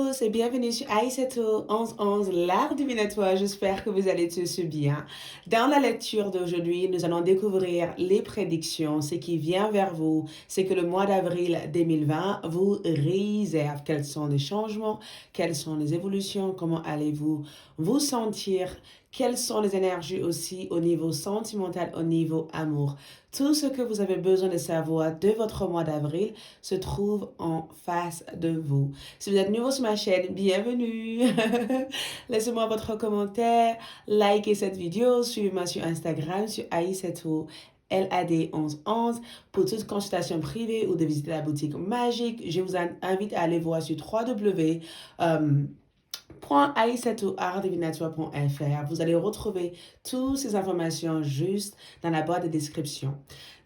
tous et bienvenue sur Aïssatou 1111, l'art divinatoire. J'espère que vous allez tous bien. Dans la lecture d'aujourd'hui, nous allons découvrir les prédictions, ce qui vient vers vous, c'est que le mois d'avril 2020 vous réserve. Quels sont les changements, quelles sont les évolutions, comment allez-vous vous sentir, quelles sont les énergies aussi au niveau sentimental, au niveau amour. Tout ce que vous avez besoin de savoir de votre mois d'avril se trouve en face de vous. Si vous êtes nouveau sur ma chaîne, bienvenue. Laissez-moi votre commentaire, likez cette vidéo, suivez-moi sur Instagram, sur Aïssatou LAD1111 pour toute consultation privée ou de visiter la boutique magique. Je vous invite à aller voir sur www. .aïssatouartdivinatoire.fr. Vous allez retrouver toutes ces informations juste dans la boîte de description.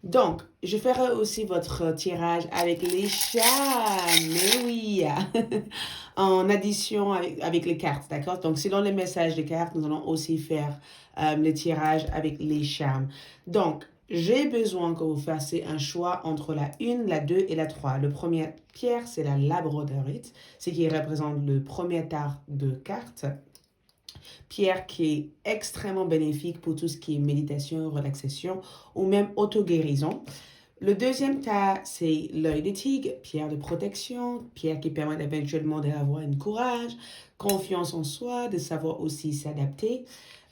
Donc, je ferai aussi votre tirage avec les chats, mais oui, en addition avec les cartes, d'accord? Donc, selon les messages des cartes, nous allons aussi faire le tirage avec les charmes. Donc, j'ai besoin que vous fassiez un choix entre la 1, la 2 et la 3. Le premier pierre, c'est la labradorite, ce qui représente le premier tas de cartes. Pierre qui est extrêmement bénéfique pour tout ce qui est méditation, relaxation ou même auto-guérison. Le deuxième tas, c'est l'œil de tigre, pierre de protection, pierre qui permet éventuellement d'avoir un courage, confiance en soi, de savoir aussi s'adapter.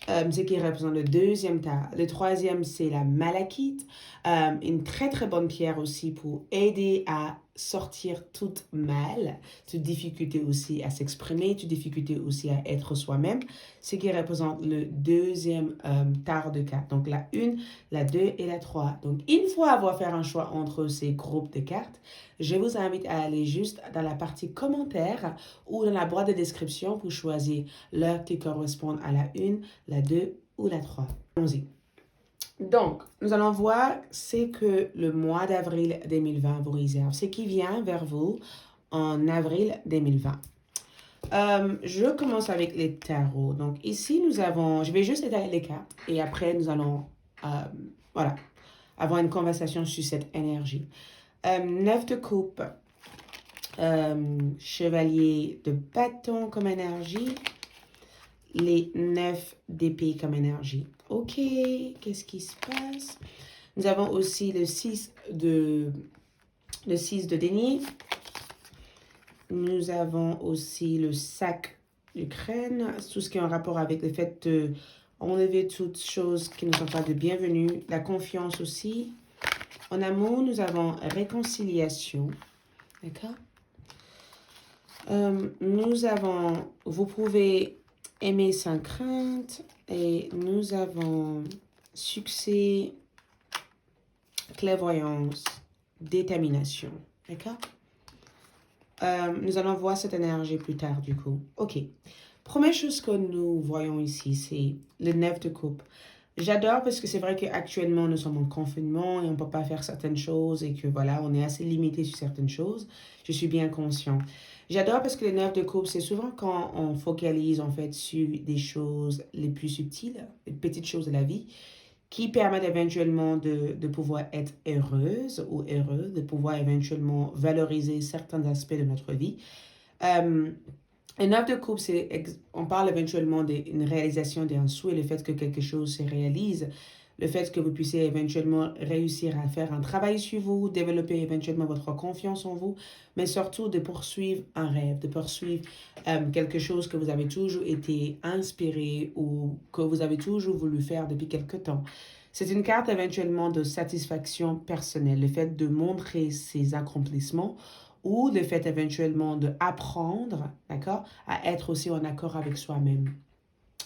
Ce qui représente le deuxième tas. Le troisième, c'est la malachite, une très très bonne pierre aussi pour aider à sortir toute mal, toute difficulté aussi à s'exprimer, toute difficulté aussi à être soi-même, ce qui représente le deuxième tas de cartes. Donc la 1, la 2 et la 3. Donc une fois avoir fait un choix entre ces groupes de cartes, je vous invite à aller juste dans la partie commentaires ou dans la boîte de description pour choisir l'heure qui correspond à la 1, la 2 ou la 3. Allons-y. Donc, nous allons voir ce que le mois d'avril 2020 vous réserve, ce qui vient vers vous en avril 2020. Je commence avec les tarots. Donc ici, nous avons, je vais juste étaler les cartes et après nous allons, voilà, avoir une conversation sur cette énergie. 9 de coupe, chevalier de bâton comme énergie, les 9 d'épée comme énergie. Ok, qu'est-ce qui se passe? Nous avons aussi le 6 de denier. Nous avons aussi le sac d'Ukraine, tout ce qui est en rapport avec le fait de enlever toutes choses qui ne sont pas de bienvenue. La confiance aussi. En amour, nous avons réconciliation. D'accord? Nous avons, vous pouvez aimer sans crainte. Et nous avons succès, clairvoyance, détermination. D'accord? Nous allons voir cette énergie plus tard du coup. Ok. Première chose que nous voyons ici, c'est le 9 de coupe. J'adore parce que c'est vrai qu'actuellement nous sommes en confinement et on ne peut pas faire certaines choses et que voilà, on est assez limité sur certaines choses. Je suis bien conscient. J'adore parce que le 9 de coupe, c'est souvent quand on focalise en fait sur des choses les plus subtiles, les petites choses de la vie qui permettent éventuellement de pouvoir être heureuse ou heureux, de pouvoir éventuellement valoriser certains aspects de notre vie. Un 9 de coupe, on parle éventuellement d'une réalisation d'un souhait, le fait que quelque chose se réalise, le fait que vous puissiez éventuellement réussir à faire un travail sur vous, développer éventuellement votre confiance en vous, mais surtout de poursuivre un rêve, de poursuivre quelque chose que vous avez toujours été inspiré ou que vous avez toujours voulu faire depuis quelque temps. C'est une carte éventuellement de satisfaction personnelle, le fait de montrer ses accomplissements ou le fait éventuellement d'apprendre, d'accord, à être aussi en accord avec soi-même.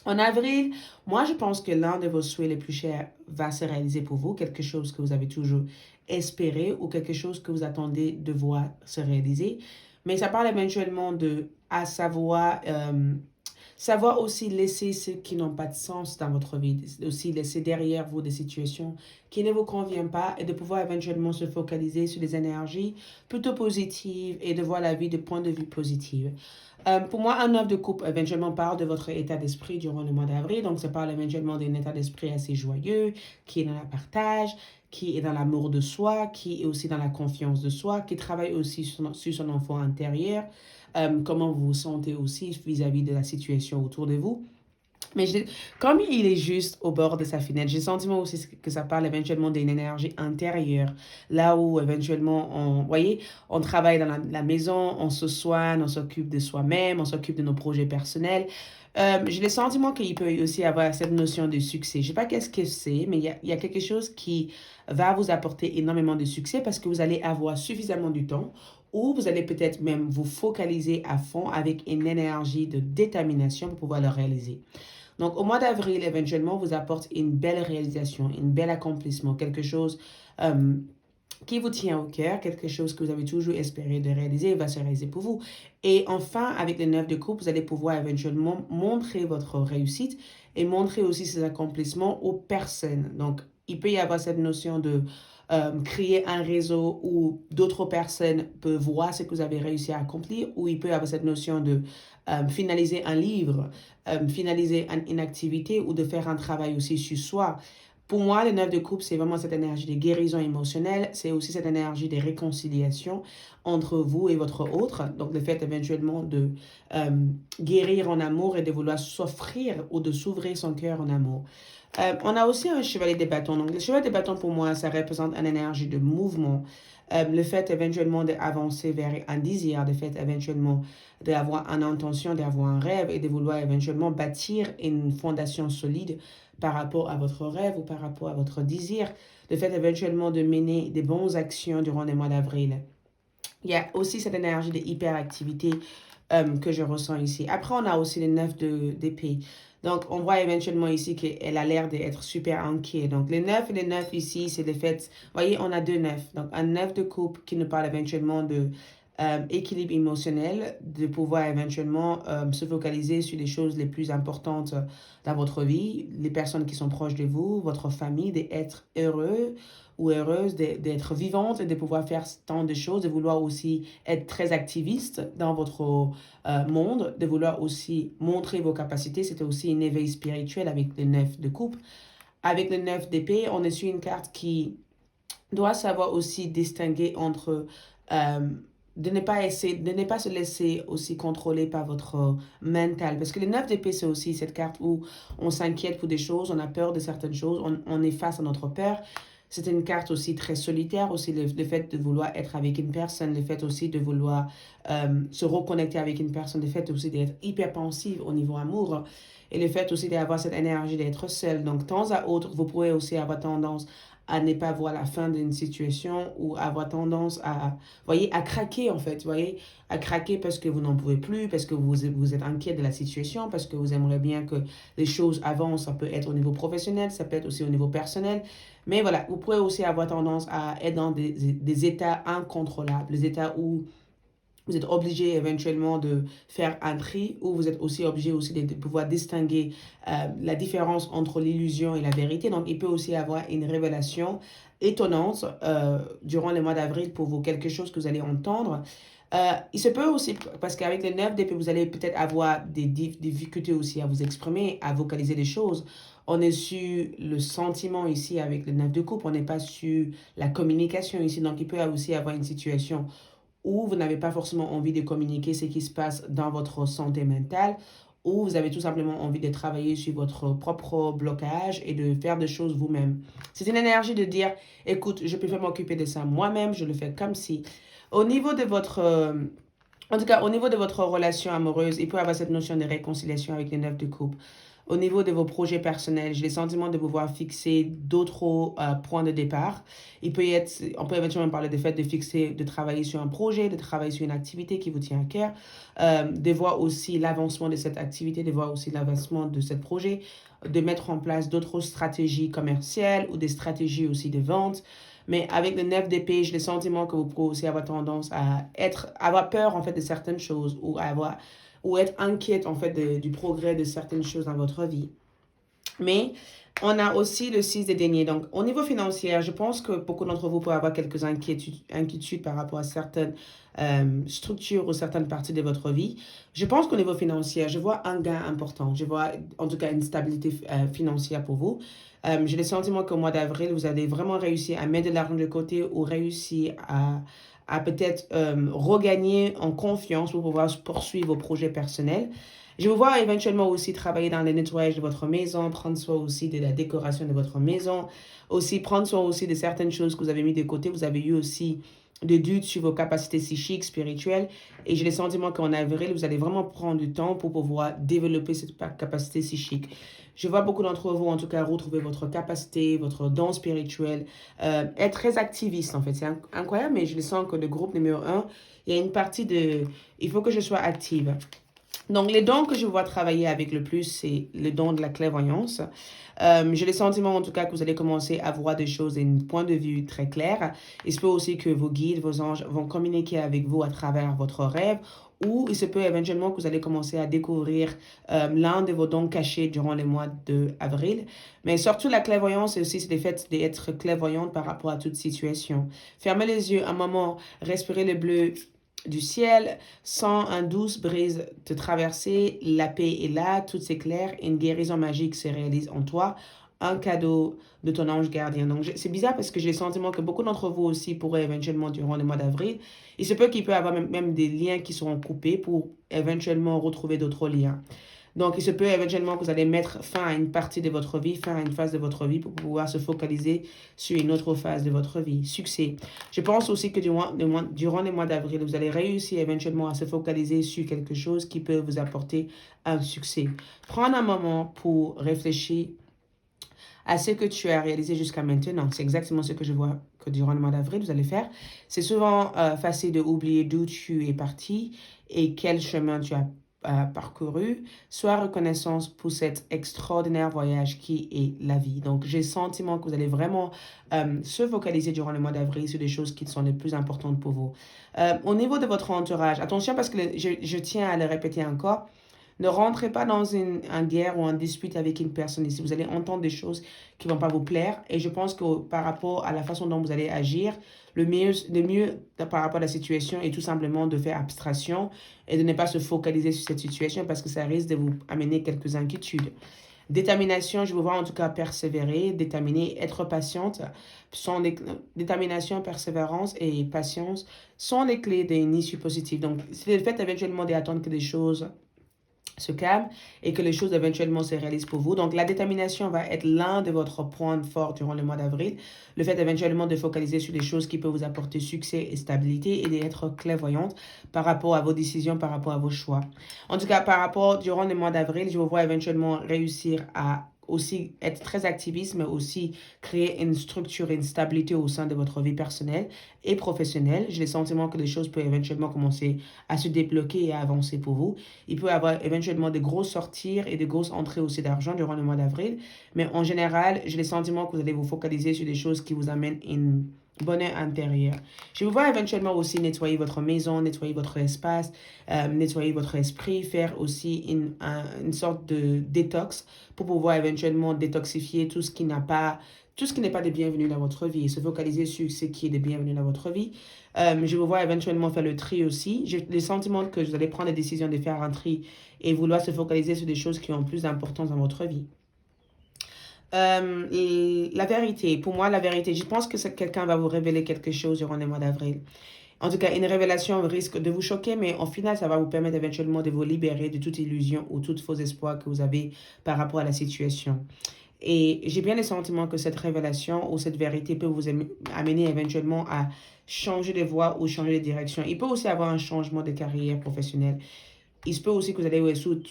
En avril, moi, je pense que l'un de vos souhaits les plus chers va se réaliser pour vous, quelque chose que vous avez toujours espéré ou quelque chose que vous attendez de voir se réaliser. Mais ça parle éventuellement savoir aussi laisser ceux qui n'ont pas de sens dans votre vie, aussi laisser derrière vous des situations qui ne vous conviennent pas et de pouvoir éventuellement se focaliser sur des énergies plutôt positives et de voir la vie de point de vue positif. Pour moi, un 9 de coupe éventuellement parle de votre état d'esprit durant le mois d'avril. Donc, ça parle éventuellement d'un état d'esprit assez joyeux, qui est dans le partage, qui est dans l'amour de soi, qui est aussi dans la confiance de soi, qui travaille aussi sur son enfant intérieur, comment vous vous sentez aussi vis-à-vis de la situation autour de vous. Mais comme il est juste au bord de sa fenêtre, j'ai le sentiment aussi que ça parle éventuellement d'une énergie intérieure. Là où éventuellement, voyez, on travaille dans la maison, on se soigne, on s'occupe de soi-même, on s'occupe de nos projets personnels. J'ai le sentiment qu'il peut aussi avoir cette notion de succès. Je ne sais pas qu'est-ce que c'est, mais il y a quelque chose qui va vous apporter énormément de succès parce que vous allez avoir suffisamment du temps ou vous allez peut-être même vous focaliser à fond avec une énergie de détermination pour pouvoir le réaliser. Donc, au mois d'avril, éventuellement, vous apporte une belle réalisation, un bel accomplissement, quelque chose euh, qui vous tient au cœur, quelque chose que vous avez toujours espéré de réaliser va se réaliser pour vous. Et enfin, avec le 9 de coupe, vous allez pouvoir éventuellement montrer votre réussite et montrer aussi ces accomplissements aux personnes. Donc, il peut y avoir cette notion de créer un réseau où d'autres personnes peuvent voir ce que vous avez réussi à accomplir, ou il peut y avoir cette notion de finaliser un livre, finaliser une activité ou de faire un travail aussi sur soi. Pour moi, le 9 de coupe, c'est vraiment cette énergie de guérison émotionnelle. C'est aussi cette énergie de réconciliation entre vous et votre autre. Donc, le fait éventuellement de euh, guérir en amour et de vouloir s'offrir ou de s'ouvrir son cœur en amour. On a aussi un chevalier des bâtons. Donc, le chevalier des bâtons, pour moi, ça représente une énergie de mouvement. Le fait éventuellement d'avancer vers un désir, le fait éventuellement d'avoir une intention, d'avoir un rêve et de vouloir éventuellement bâtir une fondation solide par rapport à votre rêve ou par rapport à votre désir. Le fait éventuellement de mener des bonnes actions durant les mois d'avril. Il y a aussi cette énergie de hyperactivité que je ressens ici. Après, on a aussi les 9 d'épée. Donc, on voit éventuellement ici qu'elle a l'air d'être super inquiet. Donc, les 9 et les 9 ici, c'est le fait, vous voyez, on a deux 9. Donc, un 9 de coupe qui nous parle éventuellement de équilibre émotionnel, de pouvoir éventuellement se focaliser sur les choses les plus importantes dans votre vie, les personnes qui sont proches de vous, votre famille, d'être heureux ou heureuse, d'être vivante et de pouvoir faire tant de choses, de vouloir aussi être très activiste dans votre monde, de vouloir aussi montrer vos capacités. C'était aussi un éveil spirituel avec le 9 de coupe. Avec le 9 d'épée, on est sur une carte qui doit savoir aussi distinguer entre de ne pas se laisser aussi contrôler par votre mental. Parce que le 9 d'épée, c'est aussi cette carte où on s'inquiète pour des choses, on a peur de certaines choses, on est face à notre peur. C'est une carte aussi très solitaire, aussi le fait de vouloir être avec une personne, le fait aussi de vouloir se reconnecter avec une personne, le fait aussi d'être hyper pensive au niveau amour et le fait aussi d'avoir cette énergie d'être seul. Donc, de temps à autre, vous pourrez aussi avoir tendance à ne pas voir la fin d'une situation ou avoir tendance à, voyez, à craquer en fait, voyez, à craquer parce que vous n'en pouvez plus, parce que vous êtes inquiet de la situation, parce que vous aimeriez bien que les choses avancent. Ça peut être au niveau professionnel, ça peut être aussi au niveau personnel. Mais voilà, vous pourrez aussi avoir tendance à être dans des états incontrôlables, des états où vous êtes obligé éventuellement de faire un tri ou vous êtes aussi obligé aussi de pouvoir distinguer la différence entre l'illusion et la vérité. Donc, il peut aussi avoir une révélation étonnante durant le mois d'avril pour vous, quelque chose que vous allez entendre. Il se peut aussi, parce qu'avec les 9 d'épée, vous allez peut-être avoir des difficultés aussi à vous exprimer, à vocaliser les choses. On est sur le sentiment ici avec le 9 de coupe, on n'est pas sur la communication ici. Donc, il peut aussi avoir une situation ou vous n'avez pas forcément envie de communiquer ce qui se passe dans votre santé mentale, ou vous avez tout simplement envie de travailler sur votre propre blocage et de faire des choses vous-même. C'est une énergie de dire, écoute, je peux pas m'occuper de ça moi-même, je le fais comme si. Au niveau de votre... en tout cas, au niveau de votre relation amoureuse, il peut y avoir cette notion de réconciliation avec les 9 de coupe. Au niveau de vos projets personnels, j'ai le sentiment de pouvoir fixer d'autres points de départ. On peut éventuellement parler du fait de fixer, de travailler sur un projet, de travailler sur une activité qui vous tient à cœur, de voir aussi l'avancement de cette activité, de voir aussi l'avancement de ce projet, de mettre en place d'autres stratégies commerciales ou des stratégies aussi de vente. Mais avec le 9 d'épée, j'ai le sentiment que vous pouvez aussi avoir tendance à avoir peur en fait de certaines choses ou être inquiète en fait du progrès de certaines choses dans votre vie. Mais on a aussi le 6 des deniers. Donc, au niveau financier, je pense que beaucoup d'entre vous peuvent avoir quelques inquiétudes par rapport à certaines structures ou certaines parties de votre vie. Je pense qu'au niveau financier, je vois un gain important. Je vois en tout cas une stabilité financière pour vous. J'ai le sentiment qu'au mois d'avril, vous allez vraiment réussir à mettre de l'argent de côté ou réussir à peut-être regagner en confiance pour pouvoir poursuivre vos projets personnels. Je vous vois éventuellement aussi travailler dans le nettoyage de votre maison, prendre soin aussi de la décoration de votre maison, aussi prendre soin aussi de certaines choses que vous avez mis de côté. Vous avez eu aussi des doutes sur vos capacités psychiques, spirituelles. Et j'ai le sentiment qu'en avril, vous allez vraiment prendre du temps pour pouvoir développer cette capacité psychique. Je vois beaucoup d'entre vous, en tout cas, retrouver votre capacité, votre don spirituel, être très activiste, en fait. C'est incroyable, mais je le sens que le groupe numéro un, il y a une partie de... Il faut que je sois active. Donc, les dons que je vois travailler avec le plus, c'est le don de la clairvoyance. J'ai le sentiment, en tout cas, que vous allez commencer à voir des choses d'un point de vue très clair. Il se peut aussi que vos guides, vos anges vont communiquer avec vous à travers votre rêve, ou il se peut éventuellement que vous allez commencer à découvrir l'un de vos dons cachés durant les mois d'avril. Mais surtout, la clairvoyance, aussi, c'est le fait d'être clairvoyante par rapport à toute situation. Fermez les yeux un moment, respirez le bleu du ciel, sans un douce brise te traverser, la paix est là, tout s'éclaire, une guérison magique se réalise en toi, un cadeau de ton ange gardien. Donc, c'est bizarre parce que j'ai le sentiment que beaucoup d'entre vous aussi pourraient éventuellement, durant le mois d'avril, il se peut qu'il peut y avoir même des liens qui seront coupés pour éventuellement retrouver d'autres liens. Donc, il se peut éventuellement que vous allez mettre fin à une partie de votre vie, fin à une phase de votre vie pour pouvoir se focaliser sur une autre phase de votre vie. Succès. Je pense aussi que durant les mois d'avril, vous allez réussir éventuellement à se focaliser sur quelque chose qui peut vous apporter un succès. Prendre un moment pour réfléchir à ce que tu as réalisé jusqu'à maintenant. C'est exactement ce que je vois que durant le mois d'avril, vous allez faire. C'est souvent facile de oublier d'où tu es parti et quel chemin tu as parcouru. Sois reconnaissance pour cet extraordinaire voyage qui est la vie. Donc, j'ai le sentiment que vous allez vraiment se focaliser durant le mois d'avril sur les choses qui sont les plus importantes pour vous. Au niveau de votre entourage, attention parce que je tiens à le répéter encore, ne rentrez pas dans une guerre ou en dispute avec une personne ici. Vous allez entendre des choses qui ne vont pas vous plaire. Et je pense que par rapport à la façon dont vous allez agir, le mieux par rapport à la situation est tout simplement de faire abstraction et de ne pas se focaliser sur cette situation parce que ça risque de vous amener quelques inquiétudes. Détermination, je vous vois en tout cas persévérer, déterminer, être patiente. Détermination, persévérance et patience sont les clés d'une issue positive. Donc, c'est le fait éventuellement d'attendre que des choses se calme et que les choses éventuellement se réalisent pour vous. Donc, la détermination va être l'un de votre points forts durant le mois d'avril. Le fait éventuellement de focaliser sur des choses qui peuvent vous apporter succès et stabilité et d'être clairvoyante par rapport à vos décisions, par rapport à vos choix. En tout cas, durant le mois d'avril, je vous vois éventuellement réussir à aussi être très activiste, mais aussi créer une structure, une stabilité au sein de votre vie personnelle et professionnelle. J'ai le sentiment que les choses peuvent éventuellement commencer à se débloquer et à avancer pour vous. Il peut y avoir éventuellement de grosses sorties et de grosses entrées aussi d'argent durant le mois d'avril. Mais en général, j'ai le sentiment que vous allez vous focaliser sur des choses qui vous amènent une bonheur intérieur. Je vous vois éventuellement aussi nettoyer votre maison, nettoyer votre espace, nettoyer votre esprit, faire aussi une sorte de détox pour pouvoir éventuellement détoxifier tout ce qui n'est pas de bienvenu dans votre vie et se focaliser sur ce qui est de bienvenu dans votre vie. Je vous vois éventuellement faire le tri aussi. J'ai le sentiment que vous allez prendre la décision de faire un tri et vouloir se focaliser sur des choses qui ont plus d'importance dans votre vie. La vérité, pour moi, la vérité, je pense que quelqu'un va vous révéler quelque chose durant le mois d'avril. En tout cas, une révélation risque de vous choquer, mais au final, ça va vous permettre éventuellement de vous libérer de toute illusion ou tout faux espoir que vous avez par rapport à la situation. Et j'ai bien le sentiment que cette révélation ou cette vérité peut vous amener éventuellement à changer de voie ou changer de direction. Il peut aussi avoir un changement de carrière professionnelle. Il se peut aussi que vous allez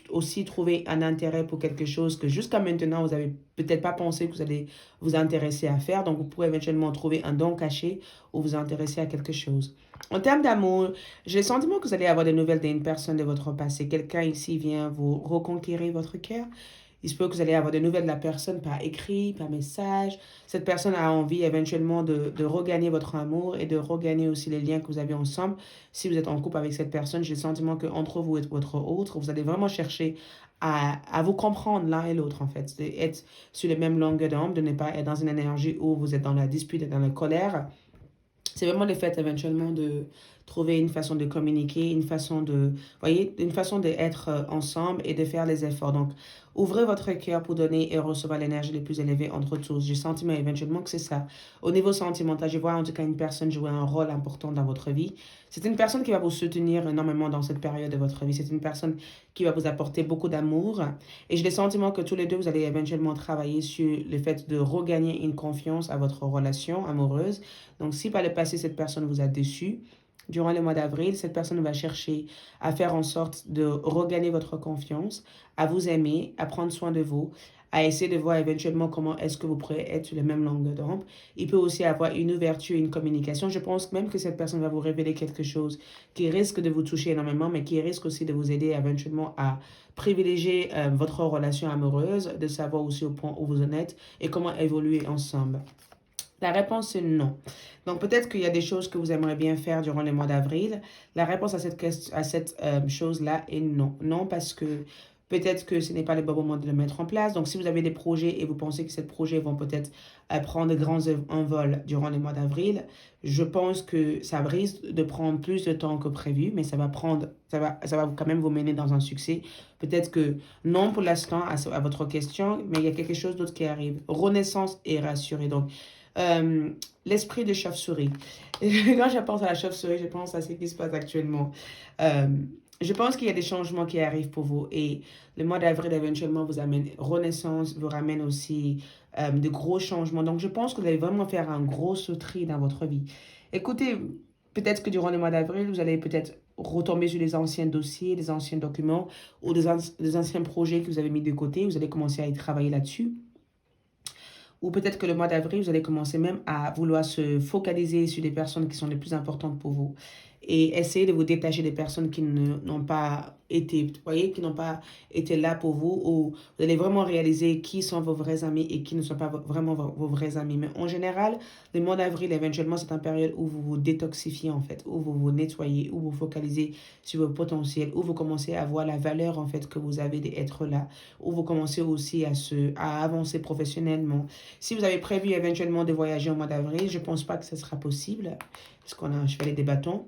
aussi trouver un intérêt pour quelque chose que jusqu'à maintenant, vous n'avez peut-être pas pensé que vous allez vous intéresser à faire. Donc, vous pourrez éventuellement trouver un don caché ou vous intéresser à quelque chose. En termes d'amour, j'ai le sentiment que vous allez avoir des nouvelles d'une personne de votre passé. Quelqu'un ici vient vous reconquérir votre cœur. Il se peut que vous allez avoir des nouvelles de la personne par écrit, par message. Cette personne a envie éventuellement de regagner votre amour et de regagner aussi les liens que vous avez ensemble. Si vous êtes en couple avec cette personne, j'ai le sentiment qu'entre vous et votre autre, vous allez vraiment chercher à vous comprendre l'un et l'autre, en fait. D'être sur les mêmes longueurs d'onde, de ne pas être dans une énergie où vous êtes dans la dispute et dans la colère. C'est vraiment le fait éventuellement de trouver une façon de communiquer, une façon de, voyez, une façon d'être ensemble et de faire les efforts. Donc, ouvrez votre cœur pour donner et recevoir l'énergie la plus élevée entre tous. J'ai senti éventuellement que c'est ça. Au niveau sentimental, je vois en tout cas une personne jouer un rôle important dans votre vie. C'est une personne qui va vous soutenir énormément dans cette période de votre vie. C'est une personne qui va vous apporter beaucoup d'amour. Et j'ai le sentiment que tous les deux, vous allez éventuellement travailler sur le fait de regagner une confiance à votre relation amoureuse. Donc, si par le passé, cette personne vous a déçu, durant le mois d'avril, cette personne va chercher à faire en sorte de regagner votre confiance, à vous aimer, à prendre soin de vous, à essayer de voir éventuellement comment est-ce que vous pourrez être sur les mêmes longueurs d'onde. Il peut aussi avoir une ouverture, une communication. Je pense même que cette personne va vous révéler quelque chose qui risque de vous toucher énormément, mais qui risque aussi de vous aider éventuellement à privilégier votre relation amoureuse, de savoir aussi au point où vous en êtes et comment évoluer ensemble. La réponse est non. Donc, peut-être qu'il y a des choses que vous aimeriez bien faire durant le mois d'avril. La réponse à cette chose-là est non. Non, parce que peut-être que ce n'est pas le bon moment de le mettre en place. Donc, si vous avez des projets et vous pensez que ces projets vont peut-être prendre de grands envols durant le mois d'avril, je pense que ça risque de prendre plus de temps que prévu, mais ça va quand même vous mener dans un succès. Peut-être que non pour l'instant à votre question, mais il y a quelque chose d'autre qui arrive. Renaissance et rassurée. Donc, l'esprit de chauve-souris. Quand je pense à la chauve-souris, je pense à ce qui se passe actuellement. Euh, je pense qu'il y a des changements qui arrivent pour vous et le mois d'avril éventuellement vous amène renaissance, vous ramène aussi de gros changements. Donc je pense que vous allez vraiment faire un gros sauterie dans votre vie. Écoutez, peut-être que durant le mois d'avril, vous allez peut-être retomber sur les anciens dossiers, des anciens documents ou des anciens projets que vous avez mis de côté. Vous allez commencer à y travailler là-dessus. Ou peut-être que le mois d'avril, vous allez commencer même à vouloir se focaliser sur les personnes qui sont les plus importantes pour vous. Et essayer de vous détacher des personnes qui n'ont pas été, vous voyez, qui n'ont pas été là pour vous. Ou vous allez vraiment réaliser qui sont vos vrais amis et qui ne sont pas vraiment vos vrais amis. Mais en général, le mois d'avril, éventuellement, c'est une période où vous vous détoxifiez, en fait. Où vous vous nettoyez, où vous focalisez sur vos potentiels, où vous commencez à voir la valeur, en fait, que vous avez d'être là. Où vous commencez aussi à avancer professionnellement. Si vous avez prévu éventuellement de voyager au mois d'avril, je ne pense pas que ce sera possible, parce qu'on a un chevalet des bâtons.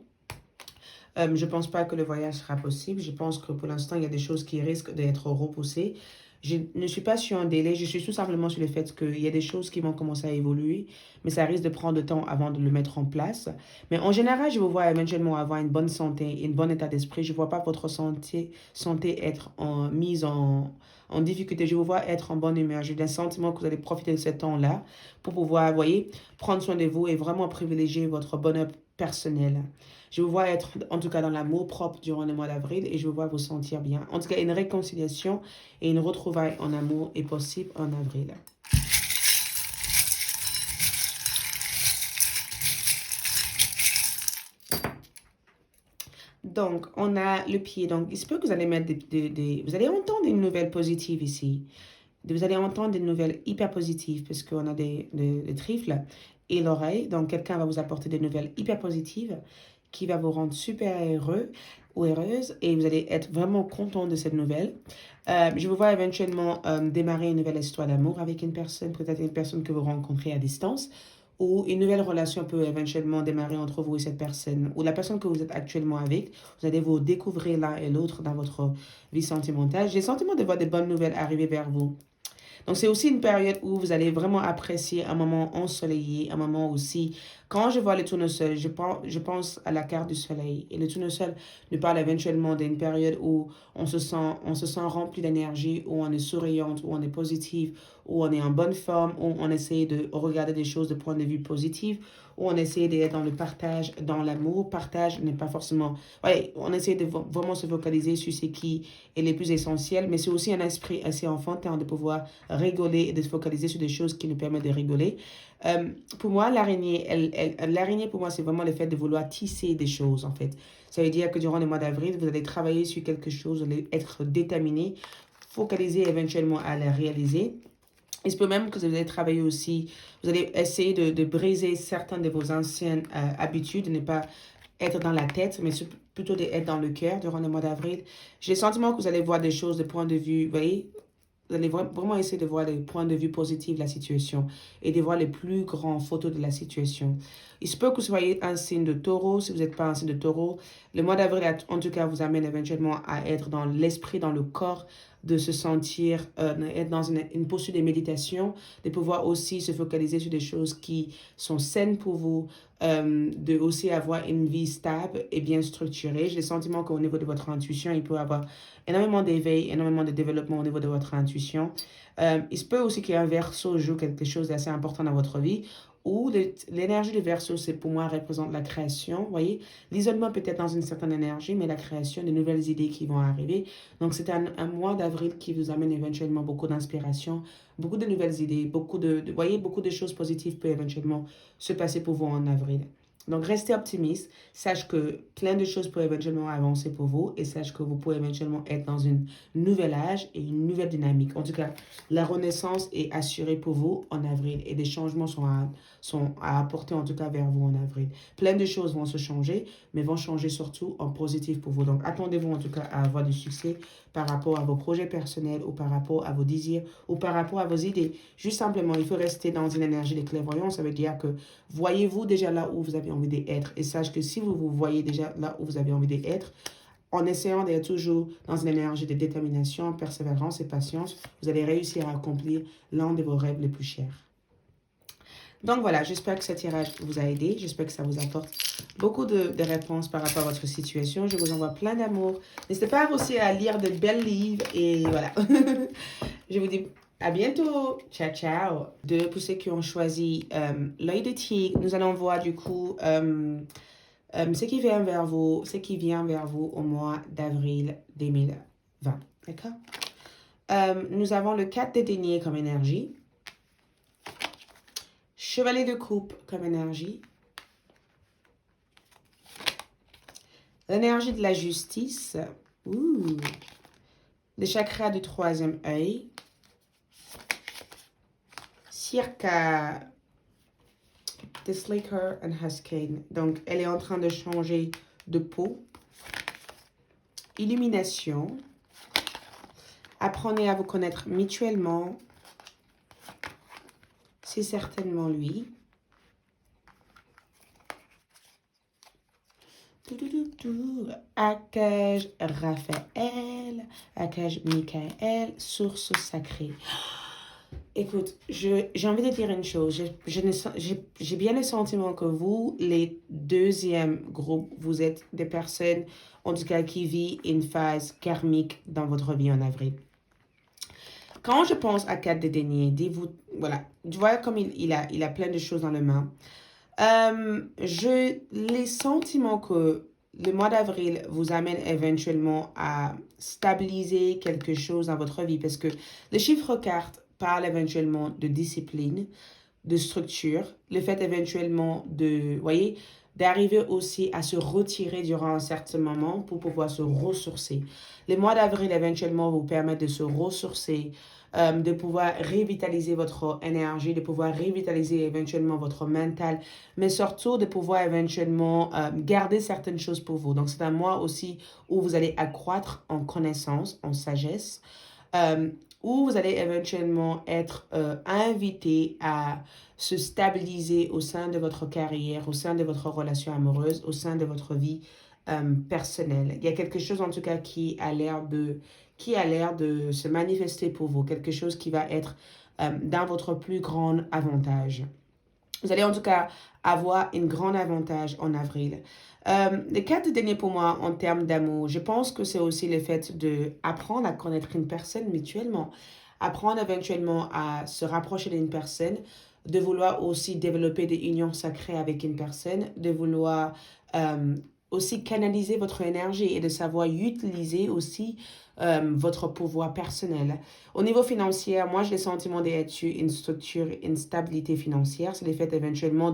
Je ne pense pas que le voyage sera possible. Je pense que pour l'instant, il y a des choses qui risquent d'être repoussées. Je ne suis pas sur un délai, je suis tout simplement sur le fait qu'il y a des choses qui vont commencer à évoluer, mais ça risque de prendre du temps avant de le mettre en place. Mais en général, je vous vois éventuellement avoir une bonne santé, un bon état d'esprit. Je ne vois pas votre santé être mise en difficulté. Je vous vois être en bonne humeur. J'ai le sentiment que vous allez profiter de ce temps-là pour pouvoir, vous voyez, prendre soin de vous et vraiment privilégier votre bonheur personnel. Je vous vois être, en tout cas, dans l'amour propre durant le mois d'avril et je vous vois vous sentir bien. En tout cas, une réconciliation et une retrouvaille en amour est possible en avril. Donc, on a le pied. Donc, il se peut que vous allez mettre vous allez entendre une nouvelle positive ici. Vous allez entendre des nouvelles hyper positives parce qu'on a des trifles et l'oreille. Donc, quelqu'un va vous apporter des nouvelles hyper positives qui va vous rendre super heureux ou heureuse et vous allez être vraiment content de cette nouvelle. Je vous vois éventuellement démarrer une nouvelle histoire d'amour avec une personne, peut-être une personne que vous rencontrez à distance ou une nouvelle relation peut éventuellement démarrer entre vous et cette personne ou la personne que vous êtes actuellement avec. Vous allez vous découvrir l'un et l'autre dans votre vie sentimentale. J'ai le sentiment de voir des bonnes nouvelles arriver vers vous. Donc, c'est aussi une période où vous allez vraiment apprécier un moment ensoleillé, un moment aussi. Quand je vois le tournesol, je pense à la carte du soleil. Et le tournesol nous parle éventuellement d'une période où on se sent rempli d'énergie, où on est souriante, où on est positive, où on est en bonne forme, où on essaie de regarder des choses de point de vue positif, où on essaie d'être dans le partage, dans l'amour. Partage n'est pas forcément... Ouais, on essaie de vraiment se focaliser sur ce qui est le plus essentiel, mais c'est aussi un esprit assez enfantin de pouvoir rigoler et de se focaliser sur des choses qui nous permettent de rigoler. Pour moi, l'araignée, pour moi, c'est vraiment le fait de vouloir tisser des choses, en fait. Ça veut dire que durant le mois d'avril, vous allez travailler sur quelque chose, vous allez être déterminé, focaliser éventuellement à la réaliser. Il se peut même que vous allez travailler aussi, vous allez essayer de briser certaines de vos anciennes habitudes, de ne pas être dans la tête, mais plutôt d'être dans le cœur durant le mois d'avril. J'ai le sentiment que vous allez voir des choses de point de vue, vous voyez, vous allez vraiment essayer de voir les points de vue positifs de la situation et de voir les plus grandes photos de la situation. Il se peut que vous soyez un signe de taureau. Si vous n'êtes pas un signe de taureau, le mois d'avril, en tout cas, vous amène éventuellement à être dans l'esprit, dans le corps, de se sentir, être dans une posture de méditation, de pouvoir aussi se focaliser sur des choses qui sont saines pour vous, de aussi avoir une vie stable et bien structurée. J'ai le sentiment qu'au niveau de votre intuition, il peut y avoir énormément d'éveil, énormément de développement au niveau de votre intuition. Il se peut aussi qu'il y ait un verso joue quelque chose d'assez important dans votre vie, ou l'énergie du verso, c'est pour moi, représente la création, vous voyez. L'isolement peut être dans une certaine énergie, mais la création, de nouvelles idées qui vont arriver. Donc, c'est un mois d'avril qui vous amène éventuellement beaucoup d'inspiration, beaucoup de nouvelles idées, vous voyez, beaucoup de choses positives peuvent éventuellement se passer pour vous en avril. Donc, restez optimiste. Sache que plein de choses peuvent éventuellement avancer pour vous et sache que vous pouvez éventuellement être dans un nouvel âge et une nouvelle dynamique. En tout cas, la renaissance est assurée pour vous en avril et des changements sont à apporter en tout cas vers vous en avril. Plein de choses vont se changer, mais vont changer surtout en positif pour vous. Donc, attendez-vous en tout cas à avoir du succès par rapport à vos projets personnels ou par rapport à vos désirs ou par rapport à vos idées. Juste simplement, il faut rester dans une énergie de clairvoyance. Ça veut dire que voyez-vous déjà là où vous avez envie d'être et sache que si vous vous voyez déjà là où vous avez envie d'être, en essayant d'être toujours dans une énergie de détermination, persévérance et patience, vous allez réussir à accomplir l'un de vos rêves les plus chers. Donc voilà, j'espère que ce tirage vous a aidé. J'espère que ça vous apporte beaucoup de réponses par rapport à votre situation. Je vous envoie plein d'amour. N'hésitez pas aussi à lire de belles livres. Et voilà. Je vous dis à bientôt. Ciao, ciao. Pour ceux qui ont choisi l'œil de tigre, nous allons voir du coup ce qui vient vers vous, au mois d'avril 2020. D'accord? Nous avons le 4 de denier comme énergie. Chevalier de coupe comme énergie. L'énergie de la justice. Ouh. Le chakra du troisième œil. Circa. The Slaker and Husky. Donc, elle est en train de changer de peau. Illumination. Apprenez à vous connaître mutuellement. C'est certainement lui. Archange Raphaël, Archange Michael, source sacrée. Écoute, j'ai envie de dire une chose. J'ai bien le sentiment que vous, les deuxièmes groupes, vous êtes des personnes, en tout cas, qui vivent une phase karmique dans votre vie en avril. Quand je pense à 4 de denier, dis-vous, voilà, tu vois comme il a plein de choses dans les mains. Les sentiments que le mois d'avril vous amène éventuellement à stabiliser quelque chose dans votre vie parce que le chiffre carte parle éventuellement de discipline, de structure, le fait éventuellement de, voyez, d'arriver aussi à se retirer durant un certain moment pour pouvoir se ressourcer. Le mois d'avril éventuellement vous permet de se ressourcer, de pouvoir revitaliser votre énergie, de pouvoir revitaliser éventuellement votre mental, mais surtout de pouvoir éventuellement garder certaines choses pour vous. Donc, c'est un mois aussi où vous allez accroître en connaissance, en sagesse, où vous allez éventuellement être invité à se stabiliser au sein de votre carrière, au sein de votre relation amoureuse, au sein de votre vie personnelle. Il y a quelque chose en tout cas qui a l'air de se manifester pour vous, quelque chose qui va être dans votre plus grand avantage. Vous allez en tout cas avoir un grand avantage en avril. Les 4 derniers pour moi en termes d'amour, je pense que c'est aussi le fait d'apprendre à connaître une personne mutuellement, apprendre éventuellement à se rapprocher d'une personne, de vouloir aussi développer des unions sacrées avec une personne, de vouloir aussi canaliser votre énergie et de savoir utiliser aussi votre pouvoir personnel. Au niveau financier, moi, j'ai le sentiment d'être sur une structure, une stabilité financière. C'est le fait éventuellement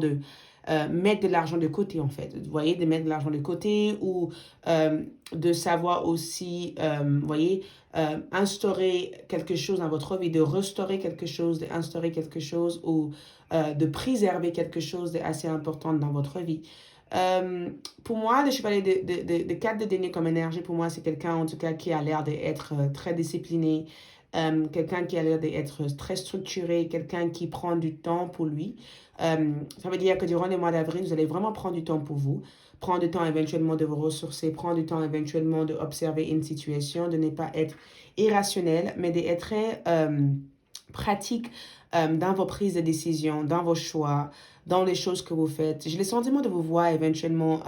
mettre de l'argent de côté, en fait. Vous voyez, de mettre de l'argent de côté ou de savoir aussi, vous voyez, instaurer quelque chose dans votre vie, de restaurer quelque chose, d'instaurer quelque chose ou de préserver quelque chose d'assez important dans votre vie. Pour moi, le chevalier de 4 de denier comme énergie, pour moi, c'est quelqu'un en tout cas qui a l'air d'être très discipliné, quelqu'un qui a l'air d'être très structuré, quelqu'un qui prend du temps pour lui. Ça veut dire que durant les mois d'avril, vous allez vraiment prendre du temps pour vous, prendre du temps éventuellement de vous ressourcer, prendre du temps éventuellement d'observer une situation, de ne pas être irrationnel, mais d'être très pratique dans vos prises de décision, dans vos choix, dans les choses que vous faites. J'ai le sentiment de vous voir éventuellement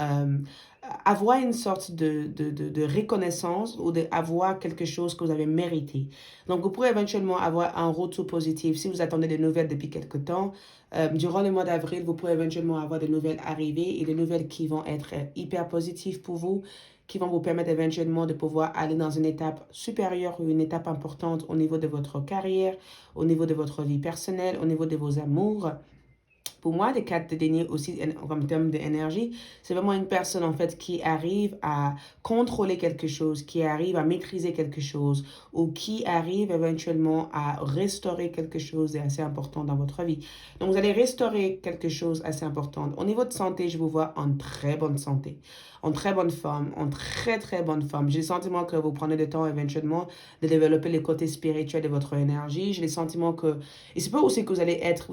avoir une sorte de reconnaissance ou d'avoir quelque chose que vous avez mérité. Donc, vous pourrez éventuellement avoir un retour positif. Si vous attendez des nouvelles depuis quelque temps, durant le mois d'avril, vous pourrez éventuellement avoir des nouvelles arriver et des nouvelles qui vont être hyper positives pour vous, qui vont vous permettre éventuellement de pouvoir aller dans une étape supérieure ou une étape importante au niveau de votre carrière, au niveau de votre vie personnelle, au niveau de vos amours. Pour moi, les 4 de denier aussi, en termes d'énergie, c'est vraiment une personne en fait qui arrive à contrôler quelque chose, qui arrive à maîtriser quelque chose ou qui arrive éventuellement à restaurer quelque chose d'assez important dans votre vie. Donc, vous allez restaurer quelque chose assez important. Au niveau de santé, je vous vois en très bonne santé, en très bonne forme, en très très bonne forme. J'ai le sentiment que vous prenez le temps éventuellement de développer les côtés spirituels de votre énergie. J'ai le sentiment que, et c'est pas aussi que vous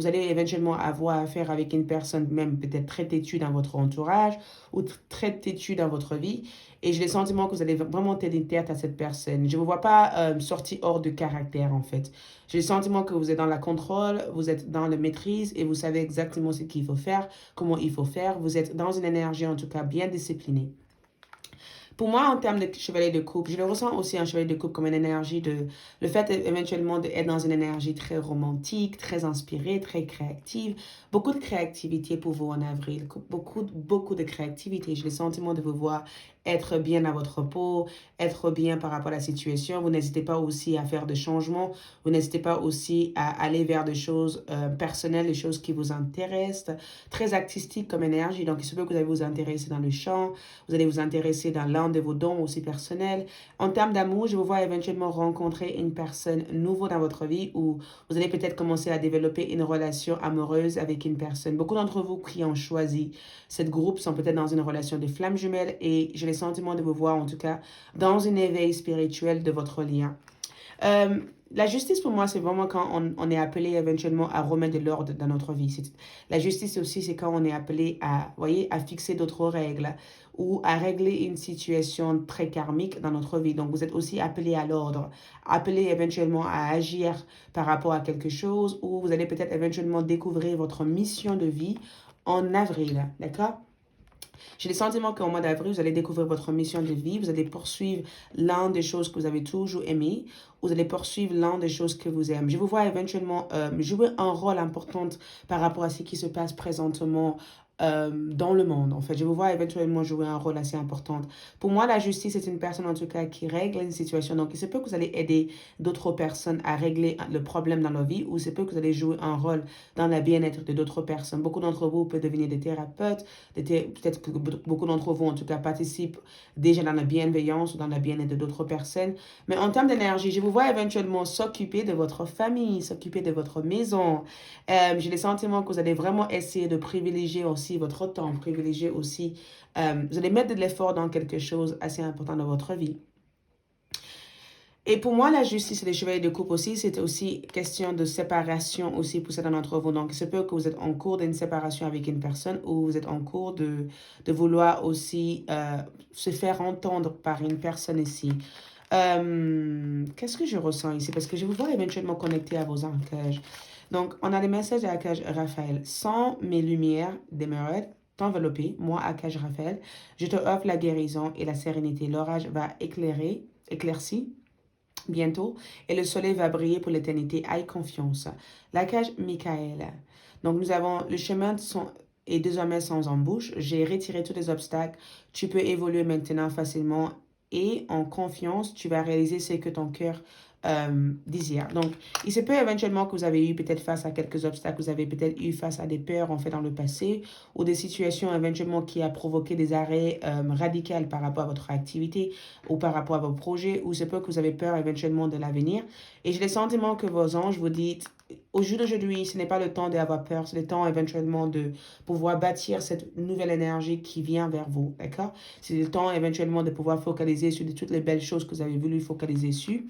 allez éventuellement avoir affaire avec une personne même peut-être très têtue dans votre entourage ou très têtue dans votre vie. Et j'ai le sentiment que vous allez vraiment tenir tête à cette personne. Je ne vous vois pas sorti hors de caractère en fait. J'ai le sentiment que vous êtes dans la contrôle, vous êtes dans la maîtrise et vous savez exactement ce qu'il faut faire, comment il faut faire. Vous êtes dans une énergie en tout cas bien disciplinée. Pour moi, en termes de chevalier de coupe, je le ressens aussi un chevalier de coupe comme une énergie de... Le fait éventuellement d'être dans une énergie très romantique, très inspirée, très créative. Beaucoup de créativité pour vous en avril. Beaucoup de créativité. J'ai le sentiment de vous voir être bien à votre peau, être bien par rapport à la situation. Vous n'hésitez pas aussi à faire des changements. Vous n'hésitez pas aussi à aller vers des choses personnelles, des choses qui vous intéressent. Très artistique comme énergie. Donc, il se peut que vous allez vous intéresser dans le chant. Vous allez vous intéresser dans l'un de vos dons aussi personnels. En termes d'amour, je vous vois éventuellement rencontrer une personne nouveau dans votre vie ou vous allez peut-être commencer à développer une relation amoureuse avec une personne. Beaucoup d'entre vous qui ont choisi cette groupe sont peut-être dans une relation de flamme jumelle et j'ai le sentiment de vous voir en tout cas dans un éveil spirituel de votre lien. Euh, la justice pour moi, c'est vraiment quand on est appelé éventuellement à remettre de l'ordre dans notre vie. La justice aussi, c'est quand on est appelé à, voyez, à fixer d'autres règles ou à régler une situation très karmique dans notre vie. Donc, vous êtes aussi appelé à l'ordre, appelé éventuellement à agir par rapport à quelque chose ou vous allez peut-être éventuellement découvrir votre mission de vie en avril, d'accord? J'ai le sentiment qu'au mois d'avril, vous allez découvrir votre mission de vie, vous allez poursuivre l'un des choses que vous avez toujours aimées, vous allez poursuivre l'un des choses que vous aimez. Je vous vois éventuellement jouer un rôle important par rapport à ce qui se passe présentement dans le monde. En fait, je vous vois éventuellement jouer un rôle assez important. Pour moi, la justice est une personne en tout cas qui règle une situation. Donc, il se peut que vous allez aider d'autres personnes à régler le problème dans leur vie ou il se peut que vous allez jouer un rôle dans le bien-être de d'autres personnes. Beaucoup d'entre vous peuvent devenir des thérapeutes, peut-être que beaucoup d'entre vous en tout cas participent déjà dans la bienveillance ou dans le bien-être de d'autres personnes. Mais en termes d'énergie, je vous vois éventuellement s'occuper de votre famille, s'occuper de votre maison. J'ai le sentiment que vous allez vraiment essayer de privilégier aussi votre temps, privilégier aussi, vous allez mettre de l'effort dans quelque chose assez important dans votre vie. Et pour moi, la justice et les chevaliers de coupe aussi, c'est aussi question de séparation aussi pour certains d'entre vous. Donc, il se peut que vous êtes en cours d'une séparation avec une personne ou vous êtes en cours de vouloir aussi se faire entendre par une personne ici. Qu'est-ce que je ressens ici? Parce que je vous vois éventuellement connecté à vos arcages. Donc, on a les messages de l'archange Raphaël. Sans mes lumières d'émeraude t'envelopper, moi, archange Raphaël, je te offre la guérison et la sérénité. L'orage va éclaircir bientôt et le soleil va briller pour l'éternité. Aie confiance. L'archange Michael. Donc, nous avons le chemin est désormais sans embûche. J'ai retiré tous les obstacles. Tu peux évoluer maintenant facilement et en confiance, tu vas réaliser ce que ton cœur désire. Donc, il se peut éventuellement que vous avez eu peut-être face à quelques obstacles, vous avez peut-être eu face à des peurs en fait dans le passé ou des situations éventuellement qui a provoqué des arrêts radicaux par rapport à votre activité ou par rapport à vos projets, ou il se peut que vous avez peur éventuellement de l'avenir. Et j'ai le sentiment que vos anges vous disent, au jour d'aujourd'hui, ce n'est pas le temps d'avoir peur, c'est le temps éventuellement de pouvoir bâtir cette nouvelle énergie qui vient vers vous, d'accord? C'est le temps éventuellement de pouvoir focaliser sur toutes les belles choses que vous avez voulu focaliser sur.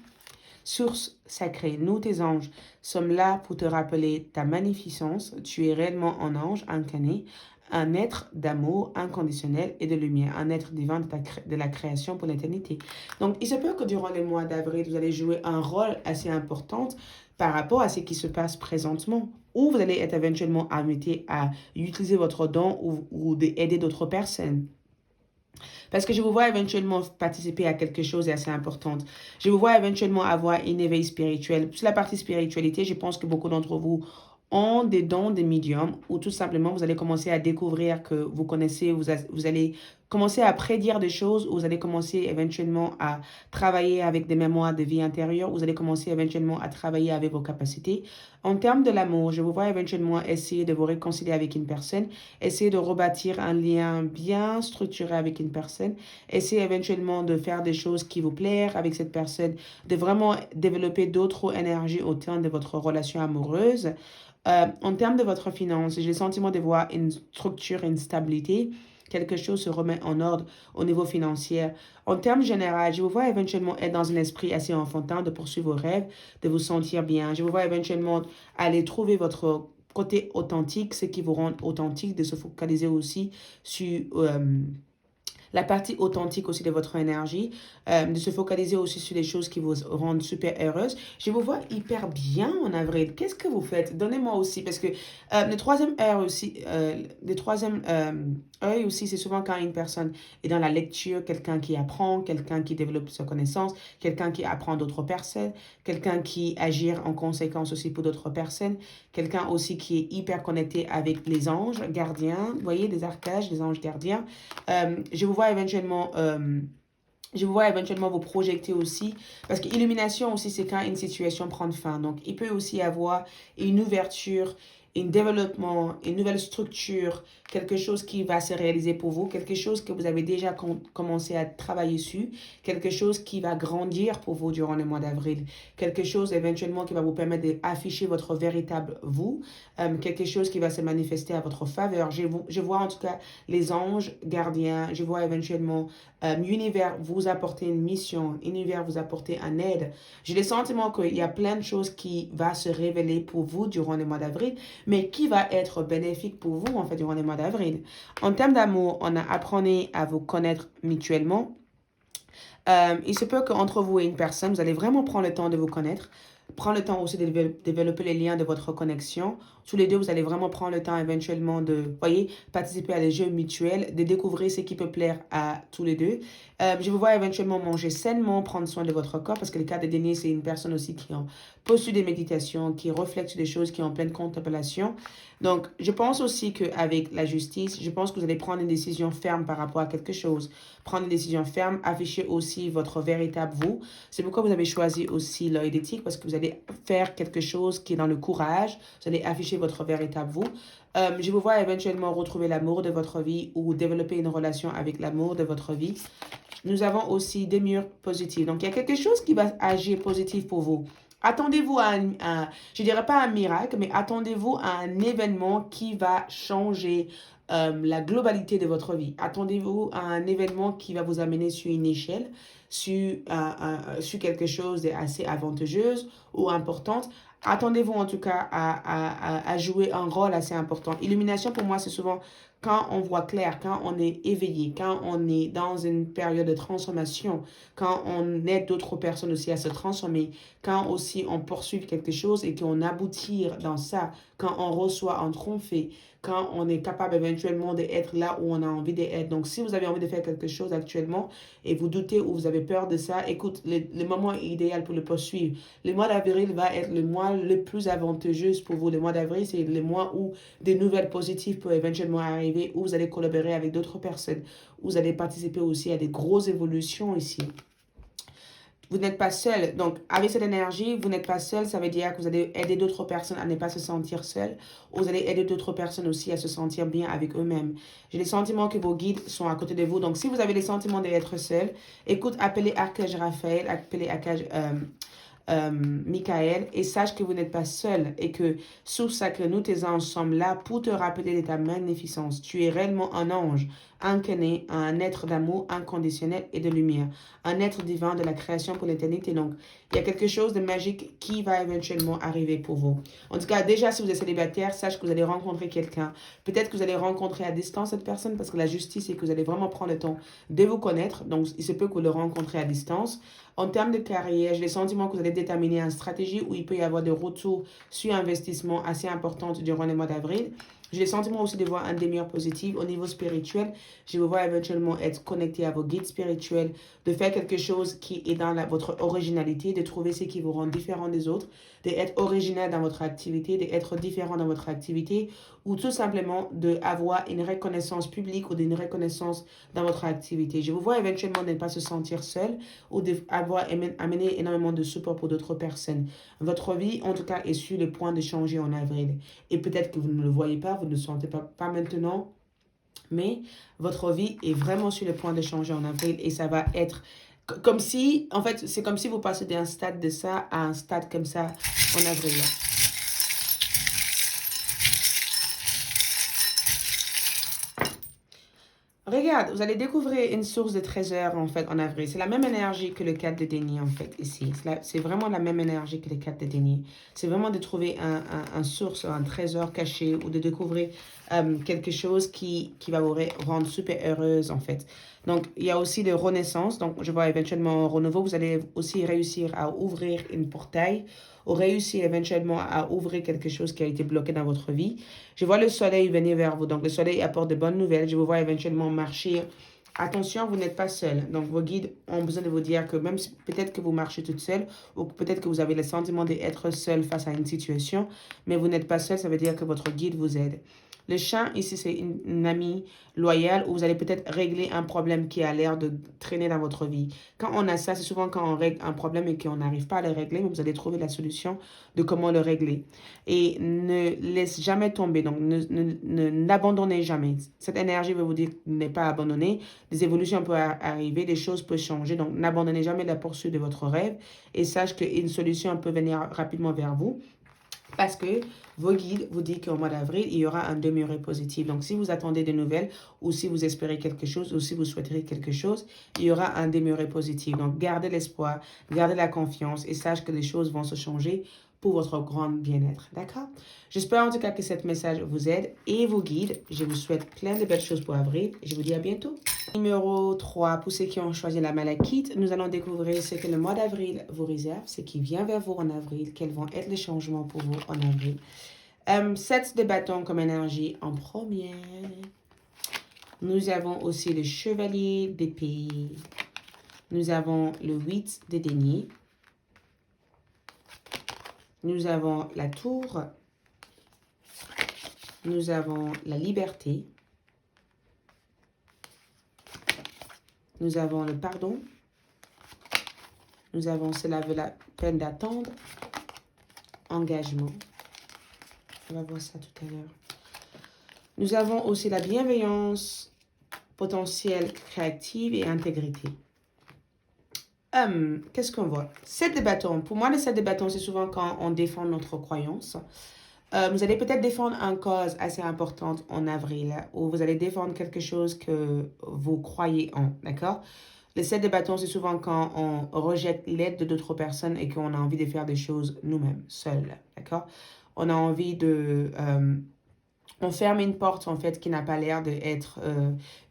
Source sacrée, nous tes anges sommes là pour te rappeler ta magnificence. Tu es réellement un ange incarné, un être d'amour inconditionnel et de lumière, un être divin de la création pour l'éternité. Donc, il se peut que durant les mois d'avril, vous allez jouer un rôle assez important par rapport à ce qui se passe présentement, ou vous allez être éventuellement invité à utiliser votre don ou d'aider d'autres personnes. Parce que je vous vois éventuellement participer à quelque chose d'assez important. Je vous vois éventuellement avoir une éveil spirituel. Sur la partie spiritualité, je pense que beaucoup d'entre vous ont des dons des médiums ou tout simplement vous allez commencer à découvrir que vous connaissez, vous allez commencer à prédire des choses, ou vous allez commencer éventuellement à travailler avec des mémoires de vie intérieure, vous allez commencer éventuellement à travailler avec vos capacités. En termes de l'amour, je vous vois éventuellement essayer de vous réconcilier avec une personne, essayer de rebâtir un lien bien structuré avec une personne, essayer éventuellement de faire des choses qui vous plaisent avec cette personne, de vraiment développer d'autres énergies au terme de votre relation amoureuse. En termes de votre finance, j'ai le sentiment de voir une structure, une stabilité. Quelque chose se remet en ordre au niveau financier. En termes généraux, je vous vois éventuellement être dans un esprit assez enfantin, de poursuivre vos rêves, de vous sentir bien. Je vous vois éventuellement aller trouver votre côté authentique, ce qui vous rend authentique, de se focaliser aussi sur la partie authentique aussi de votre énergie, de se focaliser aussi sur les choses qui vous rendent super heureuse. Je vous vois hyper bien en avril. Qu'est-ce que vous faites? Donnez-moi aussi, parce que le troisième œil aussi, c'est souvent quand une personne est dans la lecture, quelqu'un qui apprend, quelqu'un qui développe sa connaissance, quelqu'un qui apprend d'autres personnes, quelqu'un qui agit en conséquence aussi pour d'autres personnes, quelqu'un aussi qui est hyper connecté avec les anges gardiens, vous voyez, des arcages, des anges gardiens. Je vous vois éventuellement vous projeter aussi, parce que illumination aussi, c'est quand une situation prend fin. Donc, il peut aussi y avoir une ouverture, un développement, une nouvelle structure, quelque chose qui va se réaliser pour vous, quelque chose que vous avez déjà commencé à travailler sur, quelque chose qui va grandir pour vous durant le mois d'avril, quelque chose éventuellement qui va vous permettre d'afficher votre véritable vous, quelque chose qui va se manifester à votre faveur. Je vois en tout cas les anges gardiens, je vois éventuellement l'univers vous apporter une mission, l'univers vous apporter un aide. J'ai le sentiment qu'il y a plein de choses qui vont se révéler pour vous durant le mois d'avril, mais qui va être bénéfique pour vous en fait durant le mois d'avril. En termes d'amour, on a appris à vous connaître mutuellement. Il se peut qu'entre vous et une personne, vous allez vraiment prendre le temps de vous connaître. Prendre le temps aussi de développer les liens de votre connexion. Tous les deux, vous allez vraiment prendre le temps éventuellement de, voyez, participer à des jeux mutuels, de découvrir ce qui peut plaire à tous les deux. Je vous vois éventuellement manger sainement, prendre soin de votre corps, parce que le cas de Denis, c'est une personne aussi qui en posture des méditations, qui réfléchit sur des choses, qui est en pleine contemplation. Donc, je pense aussi qu'avec la justice, je pense que vous allez prendre une décision ferme par rapport à quelque chose. Prendre une décision ferme, afficher aussi votre véritable vous. C'est pourquoi vous avez choisi aussi l'œil d'éthique, parce que vous allez faire quelque chose qui est dans le courage. Vous allez afficher votre véritable vous. Je vous vois éventuellement retrouver l'amour de votre vie ou développer une relation avec l'amour de votre vie. Nous avons aussi des murs positifs. Donc, il y a quelque chose qui va agir positif pour vous. Attendez-vous à je dirais pas un miracle, mais attendez-vous à un événement qui va changer la globalité de votre vie. Attendez-vous à un événement qui va vous amener sur une échelle, sur quelque chose d'assez avantageux ou importante. Attendez-vous en tout cas à jouer un rôle assez important. Illumination, pour moi, c'est souvent quand on voit clair, quand on est éveillé, quand on est dans une période de transformation, quand on aide d'autres personnes aussi à se transformer, quand aussi on poursuit quelque chose et qu'on aboutit dans ça, quand on reçoit un trophée, quand on est capable éventuellement d'être là où on a envie d'être. Donc, si vous avez envie de faire quelque chose actuellement et vous doutez ou vous avez peur de ça, écoute, le moment est idéal pour le poursuivre. Le mois d'avril va être le mois le plus avantageux pour vous. Le mois d'avril, c'est le mois où des nouvelles positives peuvent éventuellement arriver, où vous allez collaborer avec d'autres personnes, où vous allez participer aussi à des grosses évolutions ici. vous n'êtes pas seul. Donc, avec cette énergie, vous n'êtes pas seul. Ça veut dire que vous allez aider d'autres personnes à ne pas se sentir seul. Ou vous allez aider d'autres personnes aussi à se sentir bien avec eux-mêmes. J'ai le sentiment que vos guides sont à côté de vous. Donc, si vous avez le sentiment d'être seul, écoute, appelez Archange Raphaël, appelez Archange Michael, et sache que vous n'êtes pas seul et que sous sacré, nous tes anges sommes là pour te rappeler de ta magnificence. Tu es réellement un ange incarné, un être d'amour inconditionnel et de lumière, un être divin de la création pour l'éternité. Donc, il y a quelque chose de magique qui va éventuellement arriver pour vous. En tout cas, déjà, si vous êtes célibataire, sache que vous allez rencontrer quelqu'un. Peut-être que vous allez rencontrer à distance cette personne parce que la justice, c'est que vous allez vraiment prendre le temps de vous connaître. Donc, il se peut que vous le rencontrez à distance. En termes de carrière, j'ai le sentiment que vous allez déterminer une stratégie où il peut y avoir des retours sur investissement assez importants durant le mois d'avril. J'ai le sentiment aussi de voir un demi-heure positive au niveau spirituel. Je vous vois éventuellement être connecté à vos guides spirituels, de faire quelque chose qui est dans votre originalité, de trouver ce qui vous rend différent des autres, d'être original dans votre activité, d'être différent dans votre activité, ou tout simplement d'avoir une reconnaissance publique ou d'une reconnaissance dans votre activité. Je vous vois éventuellement ne pas se sentir seul ou d'avoir amené énormément de support pour d'autres personnes. Votre vie, en tout cas, est sur le point de changer en avril. Et peut-être que vous ne le voyez pas, vous ne le sentez pas maintenant, mais votre vie est vraiment sur le point de changer en avril et ça va être comme si, en fait, c'est comme si vous passez d'un stade de ça à un stade comme ça en avril. Regarde, vous allez découvrir une source de trésor en fait en avril. C'est la même énergie que le 4 de denier en fait ici. C'est vraiment la même énergie que le 4 de denier. C'est vraiment de trouver un source, un trésor caché ou de découvrir quelque chose qui va vous rendre super heureuse en fait. Donc, il y a aussi de renaissance. Donc, je vois éventuellement un renouveau. Vous allez aussi réussir à ouvrir une portail ou réussir éventuellement à ouvrir quelque chose qui a été bloqué dans votre vie. Je vois le soleil venir vers vous. Donc, le soleil apporte de bonnes nouvelles. Je vous vois éventuellement marcher. Attention, vous n'êtes pas seul. Donc, vos guides ont besoin de vous dire que même peut-être que vous marchez toute seule ou peut-être que vous avez le sentiment d'être seul face à une situation, mais vous n'êtes pas seul, ça veut dire que votre guide vous aide. Le chien, ici, c'est une amie loyale où vous allez peut-être régler un problème qui a l'air de traîner dans votre vie. Quand on a ça, c'est souvent quand on règle un problème et qu'on n'arrive pas à le régler, mais vous allez trouver la solution de comment le régler. Et ne laisse jamais tomber, donc n'abandonnez jamais. Cette énergie veut vous dire ne pas abandonner. Des évolutions peuvent arriver, des choses peuvent changer, donc n'abandonnez jamais la poursuite de votre rêve et sache qu'une solution peut venir rapidement vers vous. Parce que vos guides vous disent qu'au mois d'avril, il y aura un demeuré positif. Donc, si vous attendez des nouvelles ou si vous espérez quelque chose ou si vous souhaiterez quelque chose, il y aura un demeuré positif. Donc, gardez l'espoir, gardez la confiance et sachez que les choses vont se changer pour votre grand bien-être. D'accord? J'espère en tout cas que ce message vous aide et vous guide. Je vous souhaite plein de belles choses pour avril. Je vous dis à bientôt. Numéro 3, pour ceux qui ont choisi la malachite, nous allons découvrir ce que le mois d'avril vous réserve, ce qui vient vers vous en avril, quels vont être les changements pour vous en avril. 7 de bâton comme énergie en première. Nous avons aussi le chevalier d'épée. Nous avons le 8 de denier. Nous avons la tour. Nous avons la liberté. Nous avons le pardon. Nous avons cela vaut la peine d'attendre. Engagement. On va voir ça tout à l'heure. Nous avons aussi la bienveillance, potentiel créative et intégrité. Qu'est-ce qu'on voit? 7 de bâton. Pour moi, le 7 de bâton, c'est souvent quand on défend notre croyance. Vous allez peut-être défendre une cause assez importante en avril ou vous allez défendre quelque chose que vous croyez en, d'accord? Le 7 de bâton, c'est souvent quand on rejette l'aide de d'autres personnes et qu'on a envie de faire des choses nous-mêmes, seuls, d'accord? On a envie de... on ferme une porte, en fait, qui n'a pas l'air d'être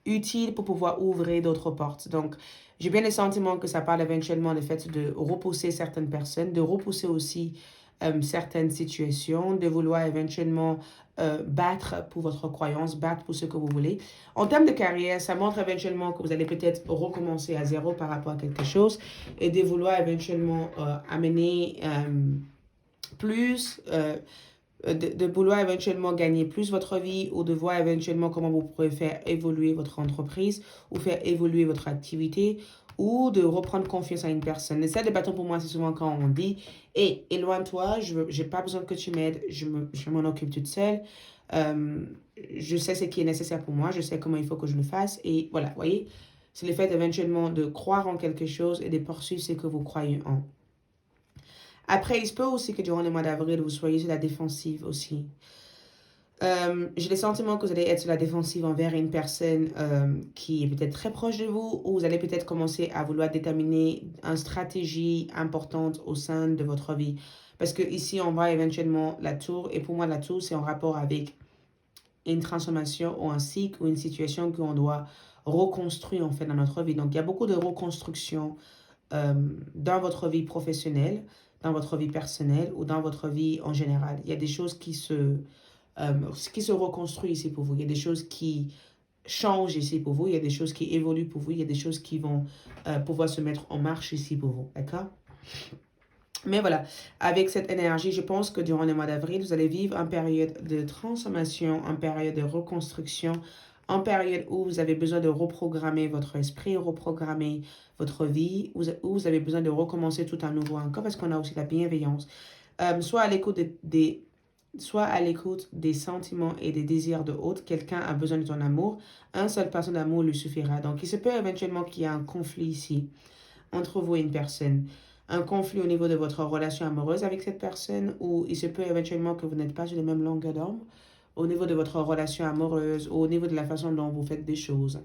utile pour pouvoir ouvrir d'autres portes. Donc, j'ai bien le sentiment que ça parle éventuellement du fait de repousser certaines personnes, de repousser aussi certaines situations, de vouloir éventuellement battre pour votre croyance, battre pour ce que vous voulez. En termes de carrière, ça montre éventuellement que vous allez peut-être recommencer à zéro par rapport à quelque chose et de vouloir éventuellement amener plus... de vouloir éventuellement gagner plus votre vie ou de voir éventuellement comment vous pourrez faire évoluer votre entreprise ou faire évoluer votre activité ou de reprendre confiance à une personne. Le 7 de bâton pour moi, c'est souvent quand on dit hey, éloigne-toi, je n'ai pas besoin que tu m'aides, je m'en occupe toute seule. Je sais ce qui est nécessaire pour moi, je sais comment il faut que je le fasse. Et voilà, vous voyez, c'est le fait éventuellement de croire en quelque chose et de poursuivre ce que vous croyez en. Après, il se peut aussi que durant le mois d'avril, vous soyez sur la défensive aussi. J'ai le sentiment que vous allez être sur la défensive envers une personne qui est peut-être très proche de vous, ou vous allez peut-être commencer à vouloir déterminer une stratégie importante au sein de votre vie. Parce que ici, on voit éventuellement la tour, et pour moi, la tour, c'est en rapport avec une transformation ou un cycle ou une situation qu'on doit reconstruire en fait dans notre vie. Donc, il y a beaucoup de reconstruction dans votre vie professionnelle, dans votre vie personnelle ou dans votre vie en général. Il y a des choses qui se reconstruisent ici pour vous. Il y a des choses qui changent ici pour vous. Il y a des choses qui évoluent pour vous. Il y a des choses qui vont pouvoir se mettre en marche ici pour vous. D'accord? Mais voilà, avec cette énergie, je pense que durant le mois d'avril, vous allez vivre une période de transformation, une période de reconstruction, une période où vous avez besoin de reprogrammer votre esprit, reprogrammer votre vie, où vous avez besoin de recommencer tout à nouveau encore parce qu'on a aussi la bienveillance. Soit à l'écoute des sentiments et des désirs de l'autre. Quelqu'un a besoin de ton amour. Un seul personne d'amour lui suffira. Donc, il se peut éventuellement qu'il y ait un conflit ici entre vous et une personne. Un conflit au niveau de votre relation amoureuse avec cette personne, ou il se peut éventuellement que vous n'êtes pas sur les mêmes longueurs d'onde au niveau de votre relation amoureuse ou au niveau de la façon dont vous faites des choses.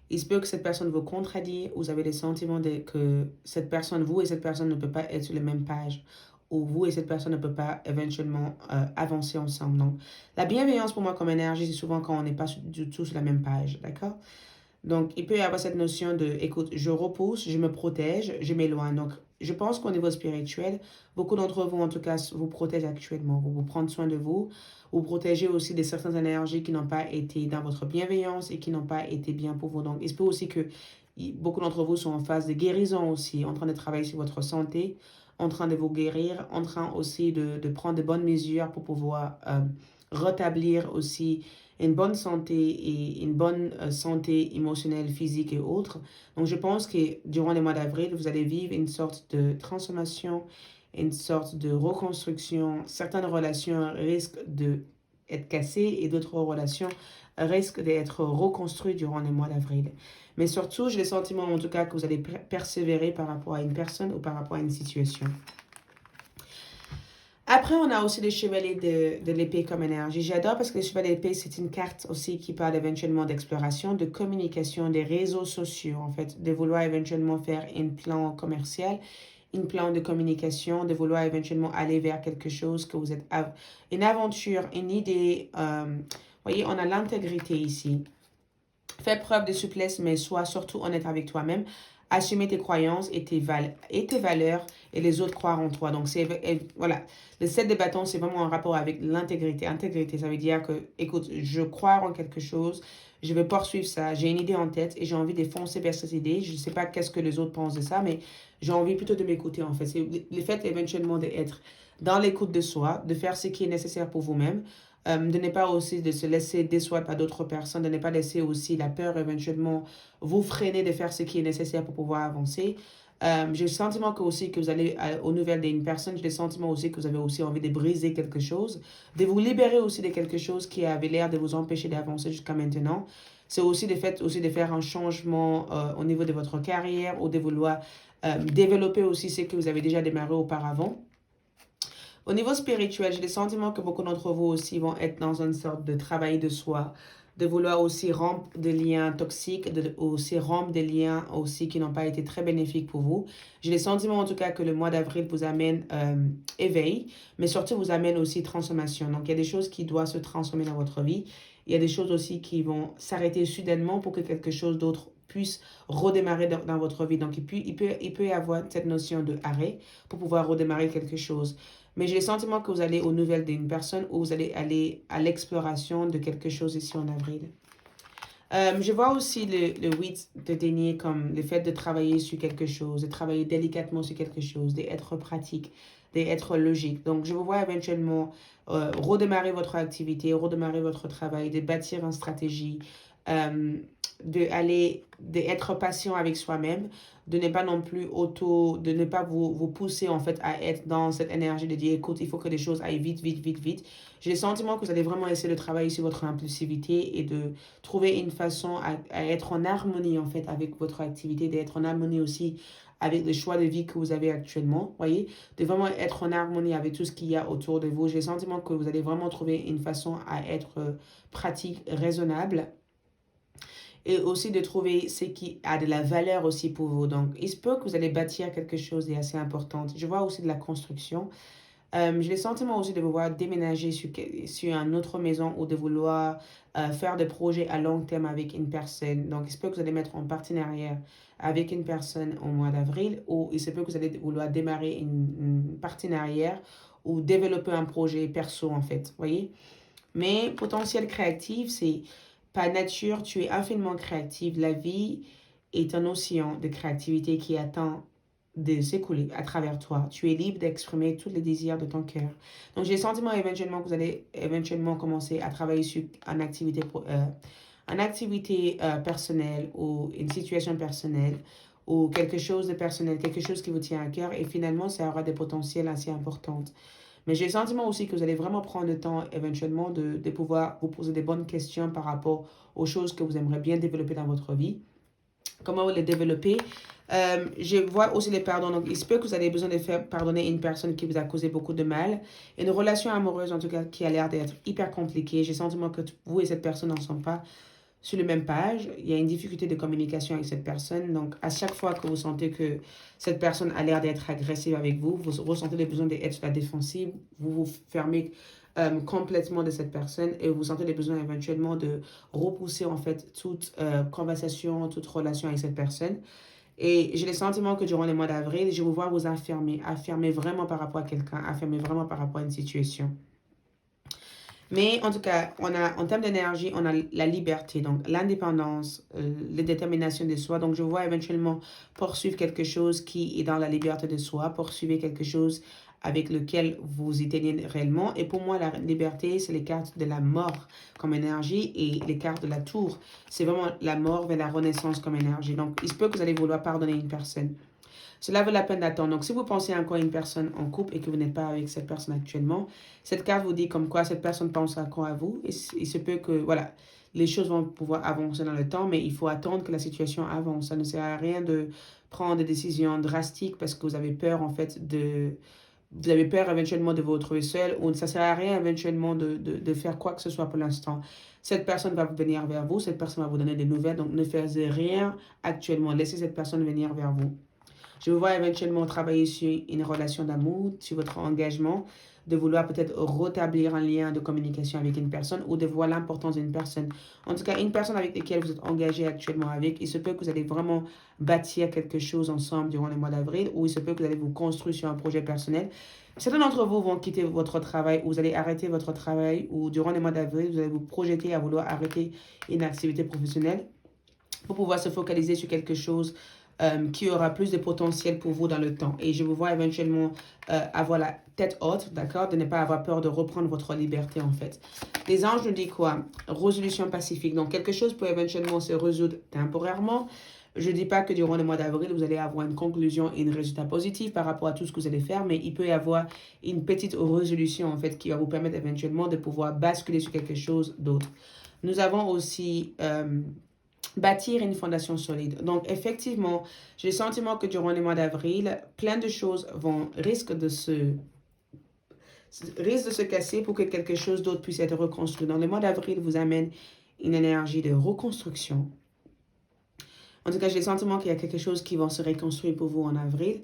Il se peut que cette personne vous contredit, vous avez le sentiment que cette personne, vous et cette personne ne peuvent pas être sur les mêmes pages, ou vous et cette personne ne peuvent pas éventuellement avancer ensemble. Donc, la bienveillance pour moi comme énergie, c'est souvent quand on n'est pas du tout sur la même page, d'accord? Donc, il peut y avoir cette notion de, écoute, je repousse, je me protège, je m'éloigne. Donc, je pense qu'au niveau spirituel, beaucoup d'entre vous, en tout cas, vous protègent actuellement. Vous prenez soin de vous. Vous protégez aussi de certaines énergies qui n'ont pas été dans votre bienveillance et qui n'ont pas été bien pour vous. Donc, il se peut aussi que beaucoup d'entre vous sont en phase de guérison aussi, en train de travailler sur votre santé, en train de vous guérir, en train aussi de prendre de bonnes mesures pour pouvoir rétablir aussi une bonne santé et une bonne santé émotionnelle, physique et autres. Donc, je pense que durant les mois d'avril, vous allez vivre une sorte de transformation, une sorte de reconstruction. Certaines relations risquent d'être cassées et d'autres relations risquent d'être reconstruites durant les mois d'avril. Mais surtout, j'ai le sentiment en tout cas que vous allez persévérer par rapport à une personne ou par rapport à une situation. Après, on a aussi le chevalier de l'épée comme énergie. J'adore parce que le chevalier d'épée, c'est une carte aussi qui parle éventuellement d'exploration, de communication, des réseaux sociaux, en fait, de vouloir éventuellement faire un plan commercial, un plan de communication, de vouloir éventuellement aller vers quelque chose que vous êtes... Une aventure, une idée. Voyez, on a l'intégrité ici. Fais preuve de souplesse, mais sois surtout honnête avec toi-même. Assumer tes croyances et tes valeurs et les autres croire en toi. Donc, voilà. Le 7 de bâton, c'est vraiment en rapport avec l'intégrité. Intégrité, ça veut dire que, écoute, je crois en quelque chose, je vais poursuivre ça, j'ai une idée en tête et j'ai envie de foncer vers cette idée. Je ne sais pas qu'est-ce que les autres pensent de ça, mais j'ai envie plutôt de m'écouter, en fait. C'est le fait éventuellement d'être dans l'écoute de soi, de faire ce qui est nécessaire pour vous-même. De ne pas aussi de se laisser déçoivre par d'autres personnes, de ne pas laisser aussi la peur éventuellement vous freiner de faire ce qui est nécessaire pour pouvoir avancer. J'ai le sentiment que aussi que vous allez aux nouvelles d'une personne, j'ai le sentiment aussi que vous avez aussi envie de briser quelque chose, de vous libérer aussi de quelque chose qui avait l'air de vous empêcher d'avancer jusqu'à maintenant. C'est aussi le fait aussi de faire un changement au niveau de votre carrière ou de vouloir développer aussi ce que vous avez déjà démarré auparavant. Au niveau spirituel, j'ai le sentiment que beaucoup d'entre vous aussi vont être dans une sorte de travail de soi, de vouloir aussi rompre des liens toxiques, de aussi rompre des liens aussi qui n'ont pas été très bénéfiques pour vous. J'ai le sentiment en tout cas que le mois d'avril vous amène éveil, mais surtout vous amène aussi transformation. Donc il y a des choses qui doivent se transformer dans votre vie. Il y a des choses aussi qui vont s'arrêter soudainement pour que quelque chose d'autre puisse redémarrer dans votre vie. Donc il peut y avoir cette notion de arrêt pour pouvoir redémarrer quelque chose. Mais j'ai le sentiment que vous allez aux nouvelles d'une personne ou vous allez aller à l'exploration de quelque chose ici en avril. Je vois aussi le 8 de denier comme le fait de travailler sur quelque chose, de travailler délicatement sur quelque chose, d'être pratique, d'être logique. Donc, je vous vois éventuellement redémarrer votre activité, redémarrer votre travail, de bâtir une stratégie, d'être patient avec soi-même, de ne pas non plus de ne pas vous pousser en fait à être dans cette énergie de dire, écoute, il faut que les choses aillent vite, vite, vite, vite. J'ai le sentiment que vous allez vraiment essayer de travailler sur votre impulsivité et de trouver une façon à être en harmonie en fait avec votre activité, d'être en harmonie aussi avec les choix de vie que vous avez actuellement, voyez, de vraiment être en harmonie avec tout ce qu'il y a autour de vous. J'ai le sentiment que vous allez vraiment trouver une façon à être pratique, raisonnable et aussi de trouver ce qui a de la valeur aussi pour vous. Donc, il se peut que vous allez bâtir quelque chose d'assez important. Je vois aussi de la construction. J'ai le sentiment aussi de vouloir déménager sur une autre maison ou de vouloir faire des projets à long terme avec une personne. Donc, il se peut que vous allez mettre en partenariat avec une personne au mois d'avril ou il se peut que vous allez vouloir démarrer une partenariat ou développer un projet perso en fait, voyez. Mais potentiel créatif, c'est par nature, tu es infiniment créative. La vie est un océan de créativité qui attend de s'écouler à travers toi. Tu es libre d'exprimer tous les désirs de ton cœur. Donc, j'ai le sentiment éventuellement que vous allez éventuellement commencer à travailler sur une activité personnelle ou une situation personnelle ou quelque chose de personnel, quelque chose qui vous tient à cœur et finalement, ça aura des potentiels assez importants. Mais j'ai le sentiment aussi que vous allez vraiment prendre le temps éventuellement de pouvoir vous poser des bonnes questions par rapport aux choses que vous aimeriez bien développer dans votre vie. Comment les développer. Je vois aussi les pardons. Donc, il se peut que vous avez besoin de faire pardonner une personne qui vous a causé beaucoup de mal. Une relation amoureuse, en tout cas, qui a l'air d'être hyper compliquée. J'ai le sentiment que vous et cette personne n'en sont pas sur la même page. Il y a une difficulté de communication avec cette personne. Donc, à chaque fois que vous sentez que cette personne a l'air d'être agressive avec vous, vous ressentez le besoin d'être sur la défensive, vous vous fermez complètement de cette personne et vous sentez le besoin éventuellement de repousser en fait toute conversation, toute relation avec cette personne. Et j'ai le sentiment que durant les mois d'avril, je vais vous voir vous affirmer vraiment par rapport à quelqu'un, affirmer vraiment par rapport à une situation. Mais en tout cas, en termes d'énergie, on a la liberté, donc l'indépendance, la détermination de soi. Donc, je vois éventuellement poursuivre quelque chose qui est dans la liberté de soi, poursuivre quelque chose avec lequel vous y tenez réellement. Et pour moi, la liberté, c'est les cartes de la mort comme énergie et les cartes de la tour. C'est vraiment la mort vers la renaissance comme énergie. Donc, il se peut que vous allez vouloir pardonner une personne. Cela vaut la peine d'attendre. Donc, si vous pensez encore à une personne en couple et que vous n'êtes pas avec cette personne actuellement, cette carte vous dit comme quoi cette personne pense encore à vous. Et il se peut que, voilà, les choses vont pouvoir avancer dans le temps, mais il faut attendre que la situation avance. Ça ne sert à rien de prendre des décisions drastiques parce que vous avez peur, en fait, vous avez peur éventuellement de vous retrouver seul ou ça ne sert à rien éventuellement de faire quoi que ce soit pour l'instant. Cette personne va venir vers vous, cette personne va vous donner des nouvelles, donc ne faites rien actuellement. Laissez cette personne venir vers vous. Je vous vois éventuellement travailler sur une relation d'amour, sur votre engagement, de vouloir peut-être rétablir un lien de communication avec une personne ou de voir l'importance d'une personne. En tout cas, une personne avec laquelle vous êtes engagé actuellement avec, il se peut que vous allez vraiment bâtir quelque chose ensemble durant le mois d'avril ou il se peut que vous allez vous construire sur un projet personnel. Certains d'entre vous vont quitter votre travail ou vous allez arrêter votre travail ou durant le mois d'avril, vous allez vous projeter à vouloir arrêter une activité professionnelle pour pouvoir se focaliser sur quelque chose qui aura plus de potentiel pour vous dans le temps. Et je vous vois éventuellement avoir la tête haute, d'accord, de ne pas avoir peur de reprendre votre liberté en fait. Les anges nous disent quoi? Résolution pacifique. Donc quelque chose peut éventuellement se résoudre temporairement. Je ne dis pas que durant le mois d'avril, vous allez avoir une conclusion et un résultat positif par rapport à tout ce que vous allez faire, mais il peut y avoir une petite résolution en fait qui va vous permettre éventuellement de pouvoir basculer sur quelque chose d'autre. Nous avons aussi bâtir une fondation solide. Donc, effectivement, j'ai le sentiment que durant le mois d'avril, plein de choses risquent de se casser pour que quelque chose d'autre puisse être reconstruit. Donc, le mois d'avril vous amène une énergie de reconstruction. En tout cas, j'ai le sentiment qu'il y a quelque chose qui va se reconstruire pour vous en avril.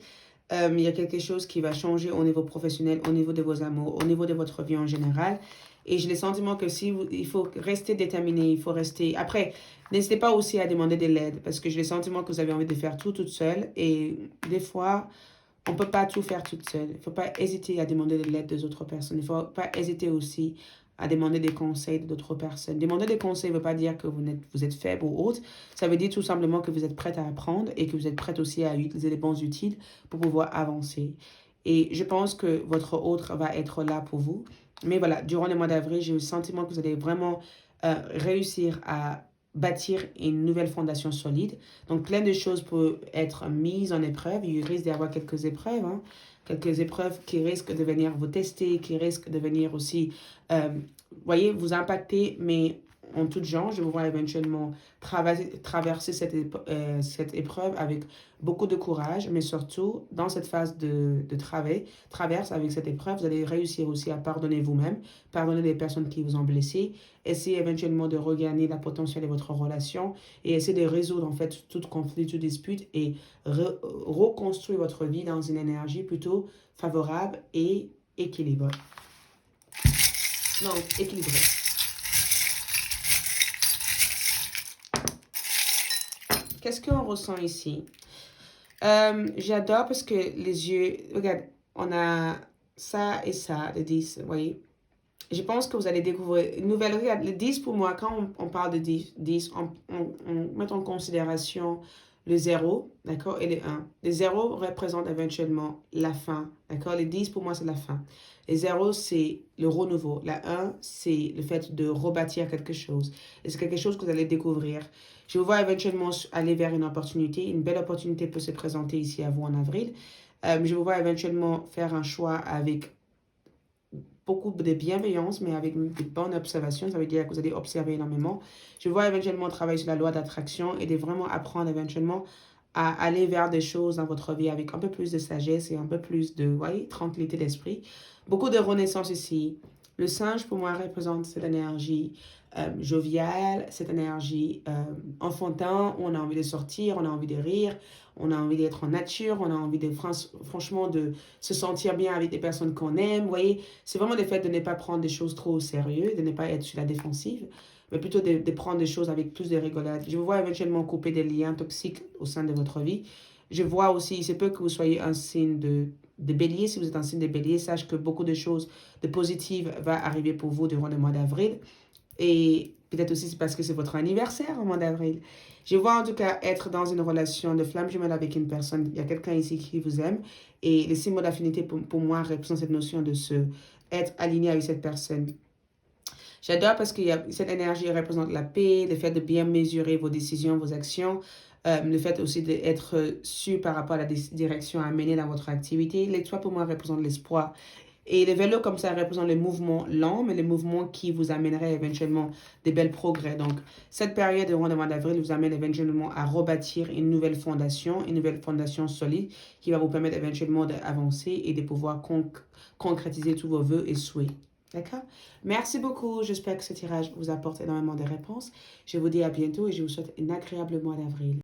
Il y a quelque chose qui va changer au niveau professionnel, au niveau de vos amours, au niveau de votre vie en général. Et j'ai le sentiment que il faut rester déterminé, il faut rester... Après, n'hésitez pas aussi à demander de l'aide parce que j'ai le sentiment que vous avez envie de faire tout toute seule. Et des fois, on ne peut pas tout faire toute seule. Il ne faut pas hésiter à demander de l'aide des autres personnes. Il ne faut pas hésiter aussi à demander des conseils d'autres personnes. Demander des conseils ne veut pas dire que vous êtes faible ou autre. Ça veut dire tout simplement que vous êtes prête à apprendre et que vous êtes prête aussi à utiliser les bons outils pour pouvoir avancer. Et je pense que votre autre va être là pour vous. Mais voilà, durant le mois d'avril, j'ai le sentiment que vous allez vraiment réussir à bâtir une nouvelle fondation solide. Donc, plein de choses peuvent être mises en épreuve. Il risque d'y avoir quelques épreuves, hein. Quelques épreuves qui risquent de venir vous tester, qui risquent de venir aussi, voyez, vous impacter, mais en toute genre, je vous vois éventuellement traverser cette épreuve avec beaucoup de courage, mais surtout, dans cette phase de traverse avec cette épreuve, vous allez réussir aussi à pardonner vous-même, pardonner les personnes qui vous ont blessé, essayer éventuellement de regagner la potentiel de votre relation et essayer de résoudre en fait tout conflit, toute dispute et reconstruire votre vie dans une énergie plutôt favorable et équilibrée. Non, équilibrée. Qu'est-ce qu'on ressent ici? J'adore parce que les yeux, regarde, on a ça et ça, le 10, vous voyez. Je pense que vous allez découvrir une nouvelle. Regarde, le 10 pour moi, quand on parle de 10 on met en considération le 0, d'accord, et le 1. Le 0 représente éventuellement la fin, d'accord. Le 10 pour moi, c'est la fin. Le 0, c'est le renouveau. La 1, c'est le fait de rebâtir quelque chose. Et c'est quelque chose que vous allez découvrir. Je vous vois éventuellement aller vers une opportunité. Une belle opportunité peut se présenter ici à vous en avril. Je vous vois éventuellement faire un choix avec beaucoup de bienveillance, mais avec de bonnes observations. Ça veut dire que vous allez observer énormément. Je vois éventuellement travailler sur la loi d'attraction et de vraiment apprendre éventuellement à aller vers des choses dans votre vie avec un peu plus de sagesse et un peu plus de, voyez, tranquillité d'esprit. Beaucoup de renaissance ici. Le singe, pour moi, représente cette énergie joviale, cette énergie enfantin, où on a envie de sortir, on a envie de rire, on a envie d'être en nature, on a envie de franchement de se sentir bien avec des personnes qu'on aime. Vous voyez, c'est vraiment le fait de ne pas prendre des choses trop au sérieux, de ne pas être sur la défensive, mais plutôt de prendre des choses avec plus de rigolade. Je vous vois éventuellement couper des liens toxiques au sein de votre vie. Je vois aussi, il se peut que vous soyez un signe de bélier. Si vous êtes un signe de bélier, sache que beaucoup de choses de positives vont arriver pour vous durant le mois d'avril. Et peut-être aussi c'est parce que c'est votre anniversaire au mois d'avril. Je vois en tout cas être dans une relation de flamme jumelle avec une personne. Il y a quelqu'un ici qui vous aime. Et les symboles d'affinité pour moi représentent cette notion de se être aligné avec cette personne. J'adore parce que cette énergie représente la paix, le fait de bien mesurer vos décisions, vos actions, le fait aussi d'être sûr par rapport à la direction à mener dans votre activité. L'étoile pour moi représente l'espoir. Et le vélo, comme ça, représente les mouvements lents, mais les mouvements qui vous amèneraient éventuellement des belles progrès. Donc, cette période durant le mois d'avril vous amène éventuellement à rebâtir une nouvelle fondation solide qui va vous permettre éventuellement d'avancer et de pouvoir concrétiser tous vos vœux et souhaits. D'accord? Merci beaucoup. J'espère que ce tirage vous apporte énormément de réponses. Je vous dis à bientôt et je vous souhaite un agréable mois d'avril.